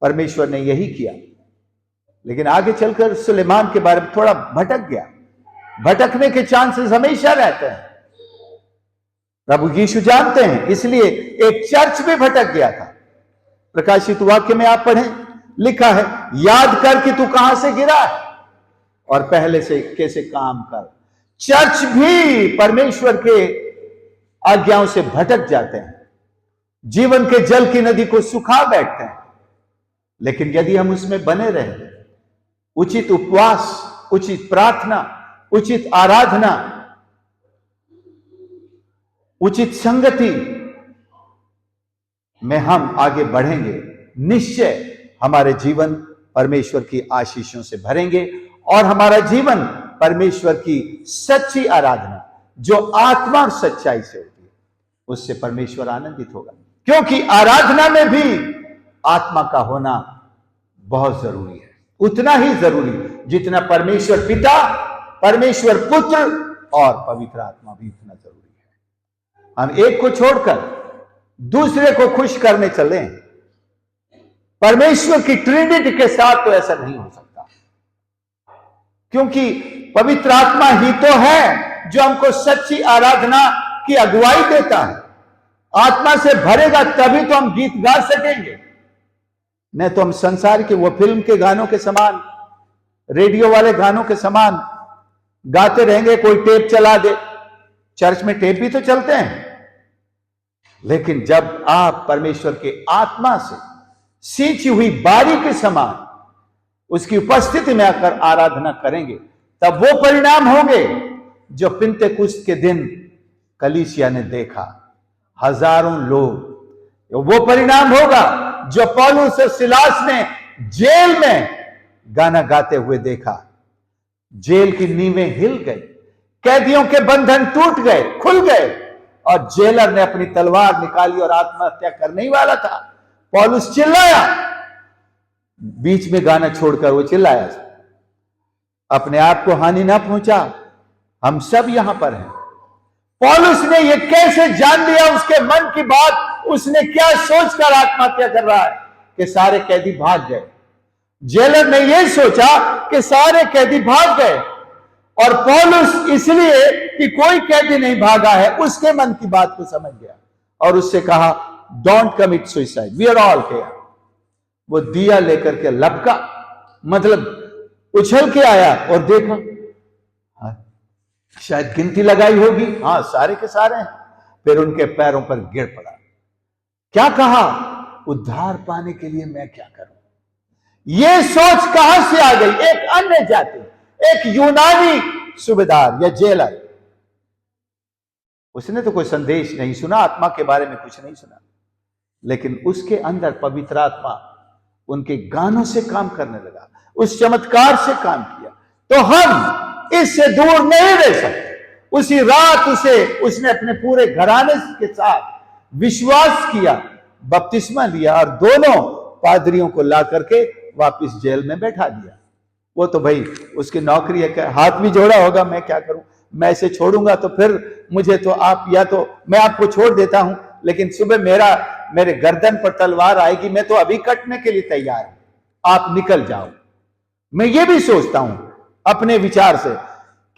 परमेश्वर ने यही किया। लेकिन आगे चलकर सुलेमान के बारे में थोड़ा भटक गया। भटकने के चांसेस हमेशा रहते हैं, प्रभु यीशु जानते हैं, इसलिए एक चर्च भी भटक गया था। प्रकाशित वाक्य में आप पढ़ें, लिखा है, याद कर कि तू कहां से गिरा है और पहले से कैसे काम कर। चर्च भी परमेश्वर के आज्ञाओं से भटक जाते हैं, जीवन के जल की नदी को सुखा बैठते हैं। लेकिन यदि हम उसमें बने रहें, उचित उपवास, उचित प्रार्थना, उचित आराधना, उचित संगति में हम आगे बढ़ेंगे, निश्चय हमारे जीवन परमेश्वर की आशीषों से भरेंगे और हमारा जीवन परमेश्वर की सच्ची आराधना, जो आत्मा और सच्चाई से होती है, उससे परमेश्वर आनंदित होगा। क्योंकि आराधना में भी आत्मा का होना बहुत जरूरी है, उतना ही जरूरी जितना परमेश्वर पिता, परमेश्वर पुत्र और पवित्र आत्मा भी उतना जरूरी है। हम एक को छोड़कर दूसरे को खुश करने चले, परमेश्वर की ट्रिनिटी के साथ तो ऐसा नहीं हो सकता, क्योंकि पवित्र आत्मा ही तो है जो हमको सच्ची आराधना की अगुवाई देता है। आत्मा से भरेगा तभी तो हम गीत गा सकेंगे, नहीं तो हम संसार के वो फिल्म के गानों के समान, रेडियो वाले गानों के समान गाते रहेंगे। कोई टेप चला दे, चर्च में टेप भी तो चलते हैं, लेकिन जब आप परमेश्वर के आत्मा से सींची हुई बारी के समान उसकी उपस्थिति में आकर आराधना करेंगे, तब वो परिणाम होंगे जो पिन्तेकुस्त के दिन कलीसिया ने देखा, हजारों लोग। वो परिणाम होगा जो पौलुस और सिलास ने जेल में गाना गाते हुए देखा। जेल की नींवें हिल गई, कैदियों के बंधन टूट गए, खुल गए, और जेलर ने अपनी तलवार निकाली और आत्महत्या करने ही वाला था। पौलुस चिल्लाया, बीच में गाना छोड़कर वो चिल्लाया, अपने आप को हानि ना पहुंचा, हम सब यहां पर हैं। पौलुस ने ये कैसे जान लिया उसके मन की बात, उसने क्या सोचकर आत्महत्या कर रहा है कि सारे कैदी भाग गए। जेलर ने यह सोचा कि सारे कैदी भाग गए, और पौलुस इसलिए कि कोई कैदी नहीं भागा है उसके मन की बात को समझ गया और उससे कहा, don't commit suicide, we are all here. वो दिया लेकर के लपका, मतलब उछल के आया और देखा, हाँ, शायद गिनती लगाई होगी, हाँ सारे के सारे हैं। फिर उनके पैरों पर गिर पड़ा। क्या कहा, उद्धार पाने के लिए मैं क्या करूं। यह सोच कहां से आ गई। एक अन्य जाति, एक यूनानी सूबेदार या जेलर, उसने तो कोई संदेश नहीं सुना, आत्मा के बारे में कुछ नहीं सुना, लेकिन उसके अंदर पवित्र आत्मा उनके गानों से काम करने लगा, उस चमत्कार से काम किया। तो हम इससे दूर नहीं रह सकते। उसी रात उसने अपने पूरे घराने के साथ विश्वास किया, बपतिस्मा लिया और दोनों पादरियों को ला करके वापस जेल में बैठा दिया। वो तो भाई उसकी नौकरी है, हाथ भी जोड़ा होगा, मैं क्या करूं, मैं इसे छोड़ूंगा तो फिर मुझे तो आप, या तो मैं आपको छोड़ देता हूं, लेकिन सुबह मेरे गर्दन पर तलवार आएगी, मैं तो अभी कटने के लिए तैयार हूं, आप निकल जाओ। मैं ये भी सोचता हूं अपने विचार से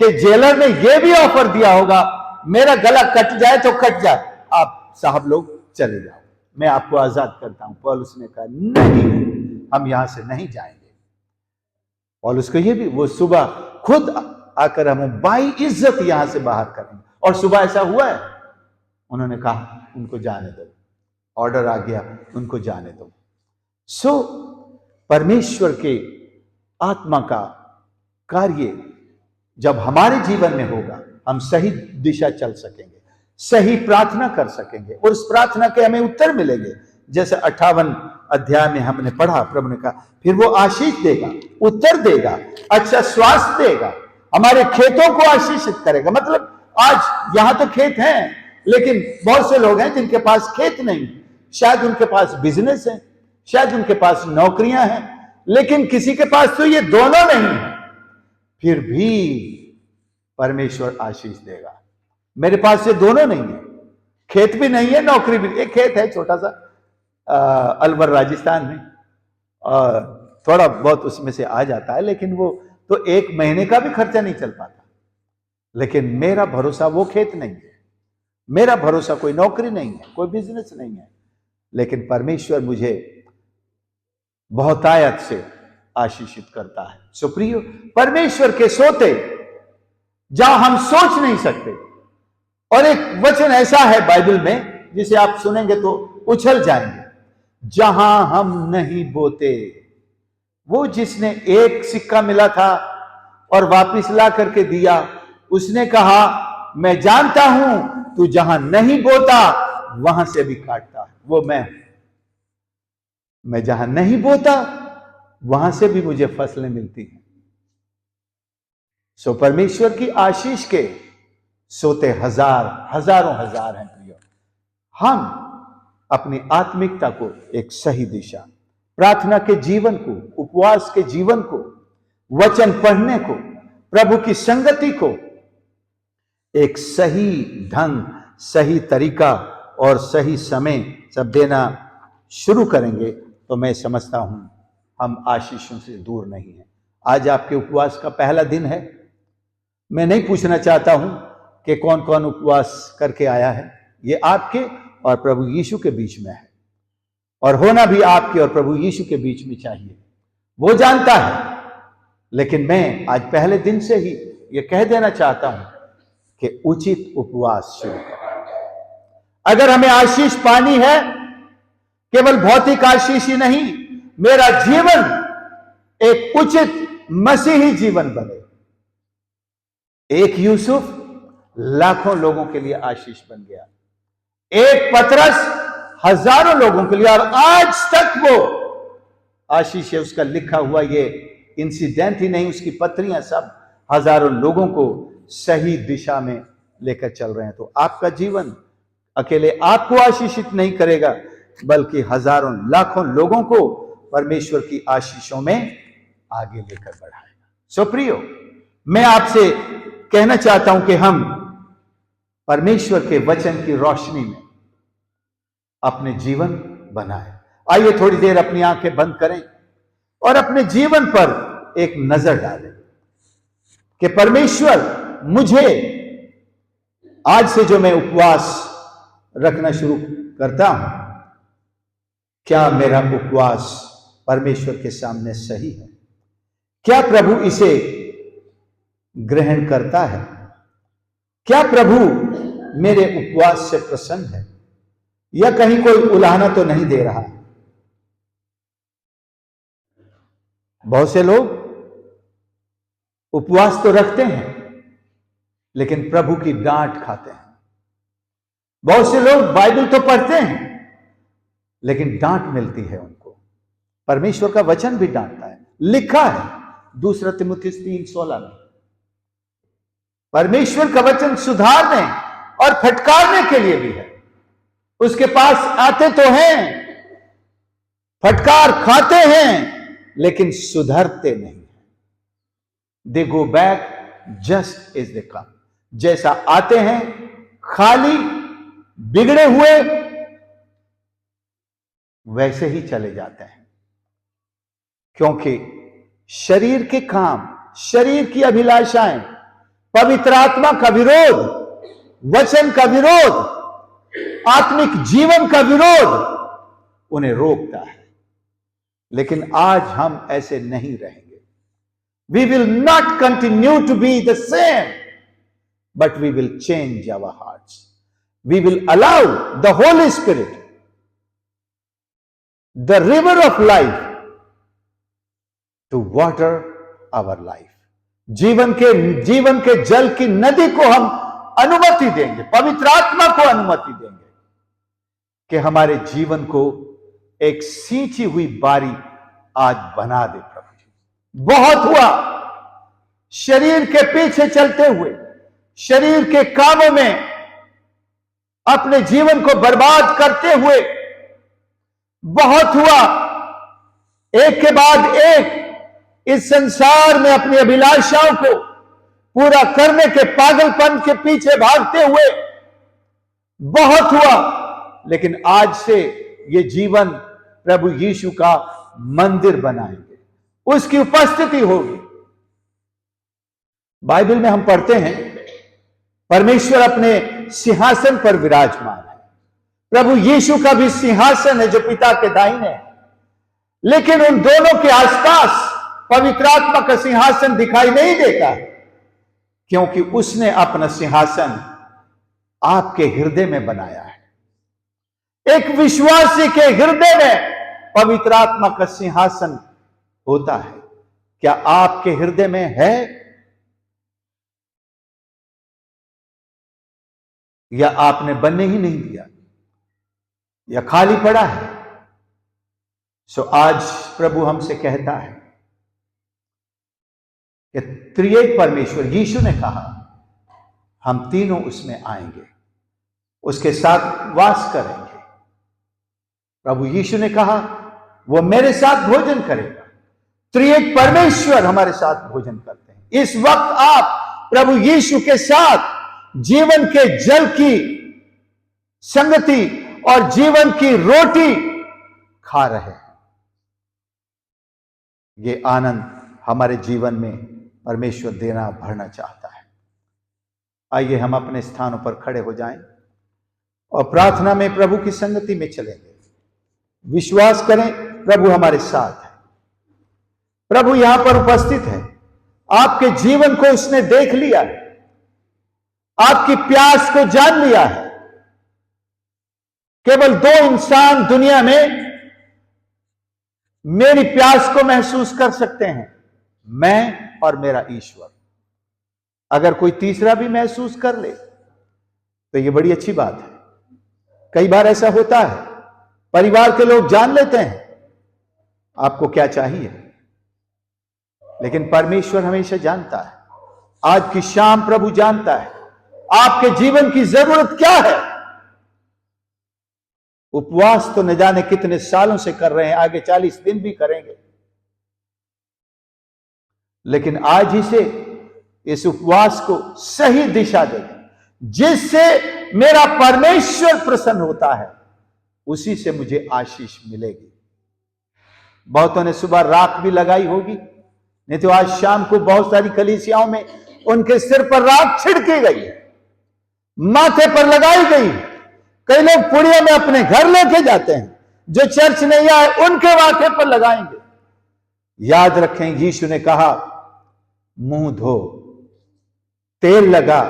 कि जेलर ने यह भी ऑफर दिया होगा, मेरा गला कट जाए तो कट जाए, आप साहब लोग चले जाओ, मैं आपको आजाद करता हूं। पौलुस ने कहा नहीं, हम यहां से नहीं जाएंगे। पौलुस को ये भी, वो सुबह खुद आकर हमें बाई इज्जत यहां से बाहर करेंगे, और सुबह ऐसा हुआ है। उन्होंने कहा उनको जाने दो, ऑर्डर आ गया, उनको जाने दो। सो परमेश्वर के आत्मा का कार्य जब हमारे जीवन में होगा, हम सही दिशा चल सकेंगे, सही प्रार्थना कर सकेंगे, और उस प्रार्थना के हमें उत्तर मिलेंगे। जैसे 58 अध्याय में हमने पढ़ा, प्रभु ने कहा फिर वो आशीष देगा, उत्तर देगा, अच्छा स्वास्थ्य देगा, हमारे खेतों को आशीषित करेगा। मतलब आज यहां तो खेत हैं, लेकिन बहुत से लोग हैं जिनके पास खेत नहीं, शायद उनके पास बिजनेस है, शायद उनके पास नौकरियां हैं, लेकिन किसी के पास तो ये दोनों नहीं है। फिर भी परमेश्वर आशीष देगा। मेरे पास ये दोनों नहीं है, खेत भी नहीं है, नौकरी भी। एक खेत है छोटा सा अलवर राजस्थान में, और थोड़ा बहुत उसमें से आ जाता है, लेकिन वो तो एक महीने का भी खर्चा नहीं चल पाता। लेकिन मेरा भरोसा वो खेत नहीं है, मेरा भरोसा कोई नौकरी नहीं है, कोई बिजनेस नहीं है, लेकिन परमेश्वर मुझे बहुतायत से आशीषित करता है। सुप्रियो, परमेश्वर के सोते जहां हम सोच नहीं सकते, और एक वचन ऐसा है बाइबल में जिसे आप सुनेंगे तो उछल जाएंगे, जहां हम नहीं बोते। वो जिसने एक सिक्का मिला था और वापिस ला करके दिया, उसने कहा मैं जानता हूं तू जहां नहीं बोता वहां से भी काटता है। वो मैं जहां नहीं बोता वहां से भी मुझे फसलें मिलती हैं। सो परमेश्वर की आशीष के सोते हजारों हजार हैं प्रियो। हम अपनी आत्मिकता को एक सही दिशा, प्रार्थना के जीवन को, उपवास के जीवन को, वचन पढ़ने को, प्रभु की संगति को एक सही ढंग, सही तरीका और सही समय सब देना शुरू करेंगे, तो मैं समझता हूं हम आशीषों से दूर नहीं हैं। आज आपके उपवास का पहला दिन है। मैं नहीं पूछना चाहता हूं कि कौन कौन उपवास करके आया है। ये आपके और प्रभु यीशु के बीच में है, और होना भी आपके और प्रभु यीशु के बीच में चाहिए, वो जानता है। लेकिन मैं आज पहले दिन से ही ये कह देना चाहता हूं कि उचित उपवास शुरू करें। अगर हमें आशीष पानी है, केवल भौतिक आशीष ही नहीं, मेरा जीवन एक उचित मसीही जीवन बने। एक यूसुफ लाखों लोगों के लिए आशीष बन गया, एक पतरस हजारों लोगों के लिए, और आज तक वो आशीष है। उसका लिखा हुआ ये इंसिडेंट ही नहीं, उसकी पत्रियां सब हजारों लोगों को सही दिशा में लेकर चल रहे हैं। तो आपका जीवन अकेले आपको आशीषित नहीं करेगा, बल्कि हजारों लाखों लोगों को परमेश्वर की आशीषों में आगे लेकर बढ़ाएगा। सो प्रियो, मैं आपसे कहना चाहता हूं कि हम परमेश्वर के वचन की रोशनी में अपने जीवन बनाएं। आइए थोड़ी देर अपनी आंखें बंद करें और अपने जीवन पर एक नजर डालें कि परमेश्वर मुझे आज से जो मैं उपवास रखना शुरू करता हूं, क्या मेरा उपवास परमेश्वर के सामने सही है? क्या प्रभु इसे ग्रहण करता है? क्या प्रभु मेरे उपवास से प्रसन्न है, या कहीं कोई उलाहना तो नहीं दे रहा? बहुत से लोग उपवास तो रखते हैं, लेकिन प्रभु की डांट खाते हैं। बहुत से लोग बाइबल तो पढ़ते हैं, लेकिन डांट मिलती है उनको। परमेश्वर का वचन भी डांटता है। लिखा है 2 तिमुथियुस 3:16 में, परमेश्वर का वचन सुधारने और फटकारने के लिए भी है। उसके पास आते तो हैं, फटकार खाते हैं, लेकिन सुधरते नहीं है। They go back just as they come. जैसा आते हैं, खाली बिगड़े हुए, वैसे ही चले जाते हैं। क्योंकि शरीर के काम, शरीर की अभिलाषाएं, पवित्र आत्मा का विरोध, वचन का विरोध, आत्मिक जीवन का विरोध उन्हें रोकता है। लेकिन आज हम ऐसे नहीं रहेंगे। We will not continue to be the same, but we will change our hearts. We will allow the Holy Spirit, the river of life, to water our life. जीवन के जल की नदी को हम अनुमति देंगे, पवित्र आत्मा को अनुमति देंगे कि हमारे जीवन को एक सींची हुई बारी आज बना दे। प्रभु जी, बहुत हुआ शरीर के पीछे चलते हुए, शरीर के कामों में अपने जीवन को बर्बाद करते हुए। बहुत हुआ एक के बाद एक इस संसार में अपनी अभिलाषाओं को पूरा करने के पागलपन के पीछे भागते हुए। बहुत हुआ, लेकिन आज से ये जीवन प्रभु यीशु का मंदिर बनाएंगे, उसकी उपस्थिति होगी। बाइबल में हम पढ़ते हैं परमेश्वर अपने सिंहासन पर विराजमान है। प्रभु यीशु का भी सिंहासन है जो पिता के दाहिने है, लेकिन उन दोनों के आसपास पवित्र आत्मा का सिंहासन दिखाई नहीं देता, क्योंकि उसने अपना सिंहासन आपके हृदय में बनाया है। एक विश्वासी के हृदय में पवित्र आत्मा का सिंहासन होता है। क्या आपके हृदय में है, या आपने बनने ही नहीं दिया, या खाली पड़ा है? सो आज प्रभु हमसे कहता है कि त्रिएक परमेश्वर, यीशु ने कहा हम तीनों उसमें आएंगे, उसके साथ वास करेंगे। प्रभु यीशु ने कहा वो मेरे साथ भोजन करेगा। त्रिएक परमेश्वर हमारे साथ भोजन करते हैं। इस वक्त आप प्रभु यीशु के साथ जीवन के जल की संगति और जीवन की रोटी खा रहे हैं। ये आनंद हमारे जीवन में परमेश्वर देना भरना चाहता है। आइए हम अपने स्थानों पर खड़े हो जाएं और प्रार्थना में प्रभु की संगति में चलेंगे। विश्वास करें प्रभु हमारे साथ है। प्रभु यहां पर उपस्थित है। आपके जीवन को उसने देख लिया है, आपकी प्यास को जान लिया है। केवल दो इंसान दुनिया में मेरी प्यास को महसूस कर सकते हैं, मैं और मेरा ईश्वर। अगर कोई तीसरा भी महसूस कर ले तो यह बड़ी अच्छी बात है। कई बार ऐसा होता है, परिवार के लोग जान लेते हैं आपको क्या चाहिए, लेकिन परमेश्वर हमेशा जानता है। आज की शाम प्रभु जानता है आपके जीवन की जरूरत क्या है। उपवास तो न जाने कितने सालों से कर रहे हैं, आगे 40 दिन भी करेंगे, लेकिन आज ही से इस उपवास को सही दिशा दें, जिससे मेरा परमेश्वर प्रसन्न होता है, उसी से मुझे आशीष मिलेगी। बहुतों ने सुबह राख भी लगाई होगी, नहीं तो आज शाम को बहुत सारी कलीसियाओं में उनके सिर पर राख छिड़की गई है, माथे पर लगाई गई। कई लोग पुड़िया में अपने घर लेके जाते हैं, जो चर्च नहीं आए उनके माथे पर लगाएंगे। याद रखें, यीशु ने कहा मुंह धो, तेल लगा,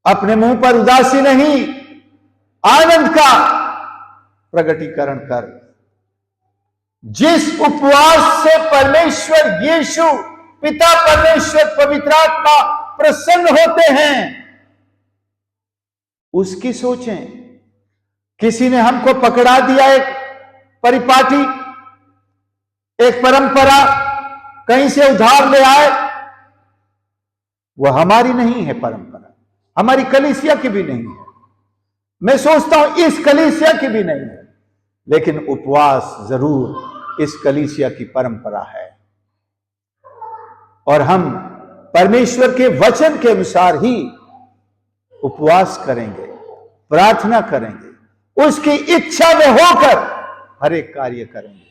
अपने मुंह पर उदासी नहीं, आनंद का प्रगटीकरण कर। जिस उपवास से परमेश्वर यीशु, पिता परमेश्वर, पवित्र आत्मा प्रसन्न होते हैं, उसकी सोचें। किसी ने हमको पकड़ा दिया एक परिपाटी, एक परंपरा, कहीं से उधार ले आए, वह हमारी नहीं है परंपरा, हमारी कलीसिया की भी नहीं है। मैं सोचता हूं इस कलीसिया की भी नहीं है, लेकिन उपवास जरूर इस कलीसिया की परंपरा है। और हम परमेश्वर के वचन के अनुसार ही उपवास करेंगे, प्रार्थना करेंगे, उसकी इच्छा में होकर हर एक कार्य करेंगे।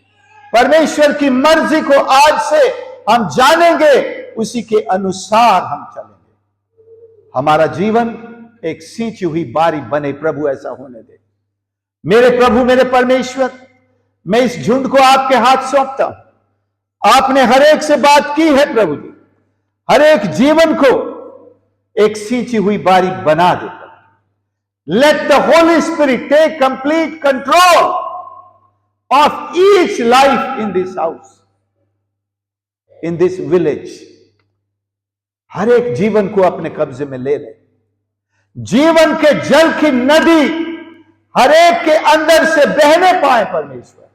परमेश्वर की मर्जी को आज से हम जानेंगे, उसी के अनुसार हम चलेंगे। हमारा जीवन एक सींची हुई बारी बने, प्रभु ऐसा होने दे। मेरे प्रभु, मेरे परमेश्वर, मैं इस झुंड को आपके हाथ सौंपता हूं। आपने हर एक से बात की है प्रभु जी, हर एक जीवन को एक सींची हुई बारी बना दे। Let the holy spirit take complete control of each life in this house, in this village. हर एक जीवन को अपने कब्जे में ले ले। जीवन के जल की नदी हर एक के अंदर से बहने पाए परमेश्वर,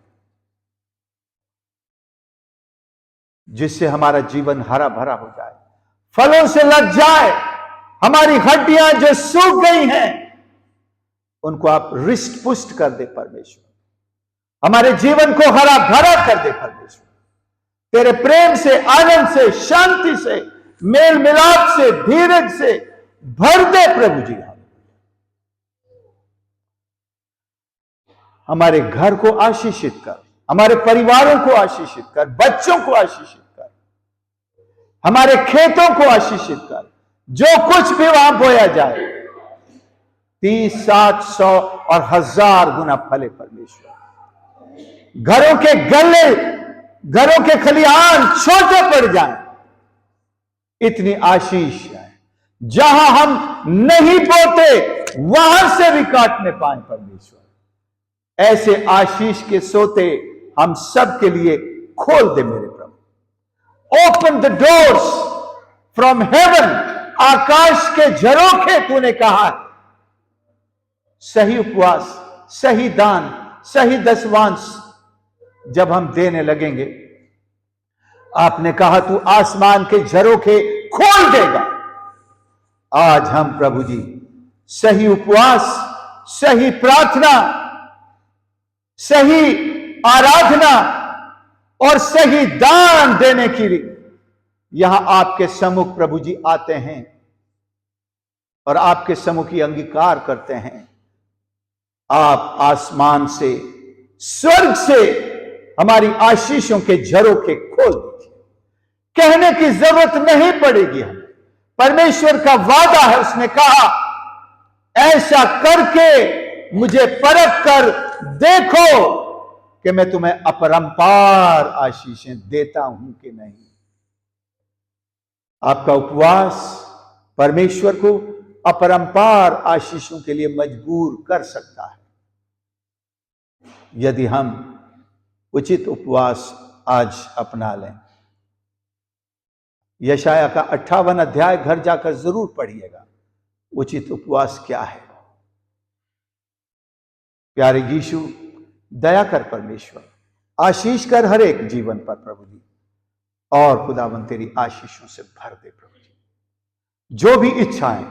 जिससे हमारा जीवन हरा भरा हो जाए, फलों से लग जाए। हमारी हड्डियां जो सूख गई हैं उनको आप रिष्ट पुष्ट कर दे परमेश्वर। हमारे जीवन को हरा भरा कर दे परमेश्वर। तेरे प्रेम से, आनंद से, शांति से, मेल मिलाप से, धीरज से भर दे प्रभु जी। हमारे घर को आशीषित कर, हमारे परिवारों को आशीषित कर, बच्चों को आशीषित कर, हमारे खेतों को आशीषित कर। जो कुछ भी वहां बोया जाए 30, 60, 100 और 1000 गुना फले परमेश्वर। घरों के गले, घरों के खलिहान छोटे पड़ जाएं, इतनी आशीष है। जहां हम नहीं बोते वहां से भी काटने पाए परमेश्वर। ऐसे आशीष के सोते हम सब के लिए खोल दे मेरे प्रभु। Open the doors from heaven. आकाश के झरोखे तूने कहा है। सही उपवास, सही दान, सही दसवांश जब हम देने लगेंगे, आपने कहा तू आसमान के झरोखे खोल देगा। आज हम प्रभु जी सही उपवास, सही प्रार्थना, सही आराधना और सही दान देने के लिए यहां आपके सम्मुख प्रभु जी आते हैं और आपके सम्मुख ही अंगीकार करते हैं। आप आसमान से, स्वर्ग से हमारी आशीषों के झरोखे खोल दीजिए। कहने की जरूरत नहीं पड़ेगी। हमें परमेश्वर का वादा है, उसने कहा ऐसा करके मुझे परख कर देखो कि मैं तुम्हें अपरंपार आशीषें देता हूं कि नहीं। आपका उपवास परमेश्वर को अपरंपार आशीषों के लिए मजबूर कर सकता है, यदि हम उचित उपवास आज अपना लें। यशाया का 58 अध्याय घर जाकर जरूर पढ़िएगा। उचित उपवास क्या है? प्यारे यीशु, दया कर परमेश्वर, आशीष कर हर एक जीवन पर प्रभु जी, और खुदावन तेरी आशीषों से भर दे प्रभु जी। जो भी इच्छाएं,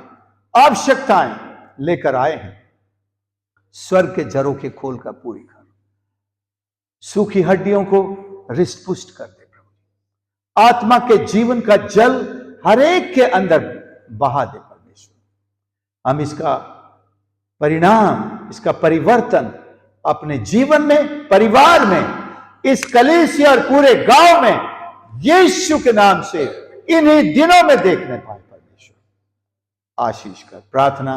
आवश्यकताएं लेकर आए हैं, स्वर्ग के झरोखे खोलकर पूरी कर। सूखी हड्डियों को हृष्ट पुष्ट कर दे प्रभु जी। आत्मा के जीवन का जल हर एक के अंदर बहा दे परमेश्वर। हम इसका परिणाम, इसका परिवर्तन अपने जीवन में, परिवार में, इस कलीसिया और पूरे गांव में यीशु के नाम से इन्हीं दिनों में देखने पाए परमेश्वर। आशीष कर। प्रार्थना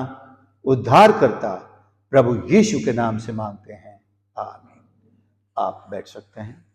उद्धार करता प्रभु यीशु के नाम से मांगते हैं, आमीन। आप बैठ सकते हैं।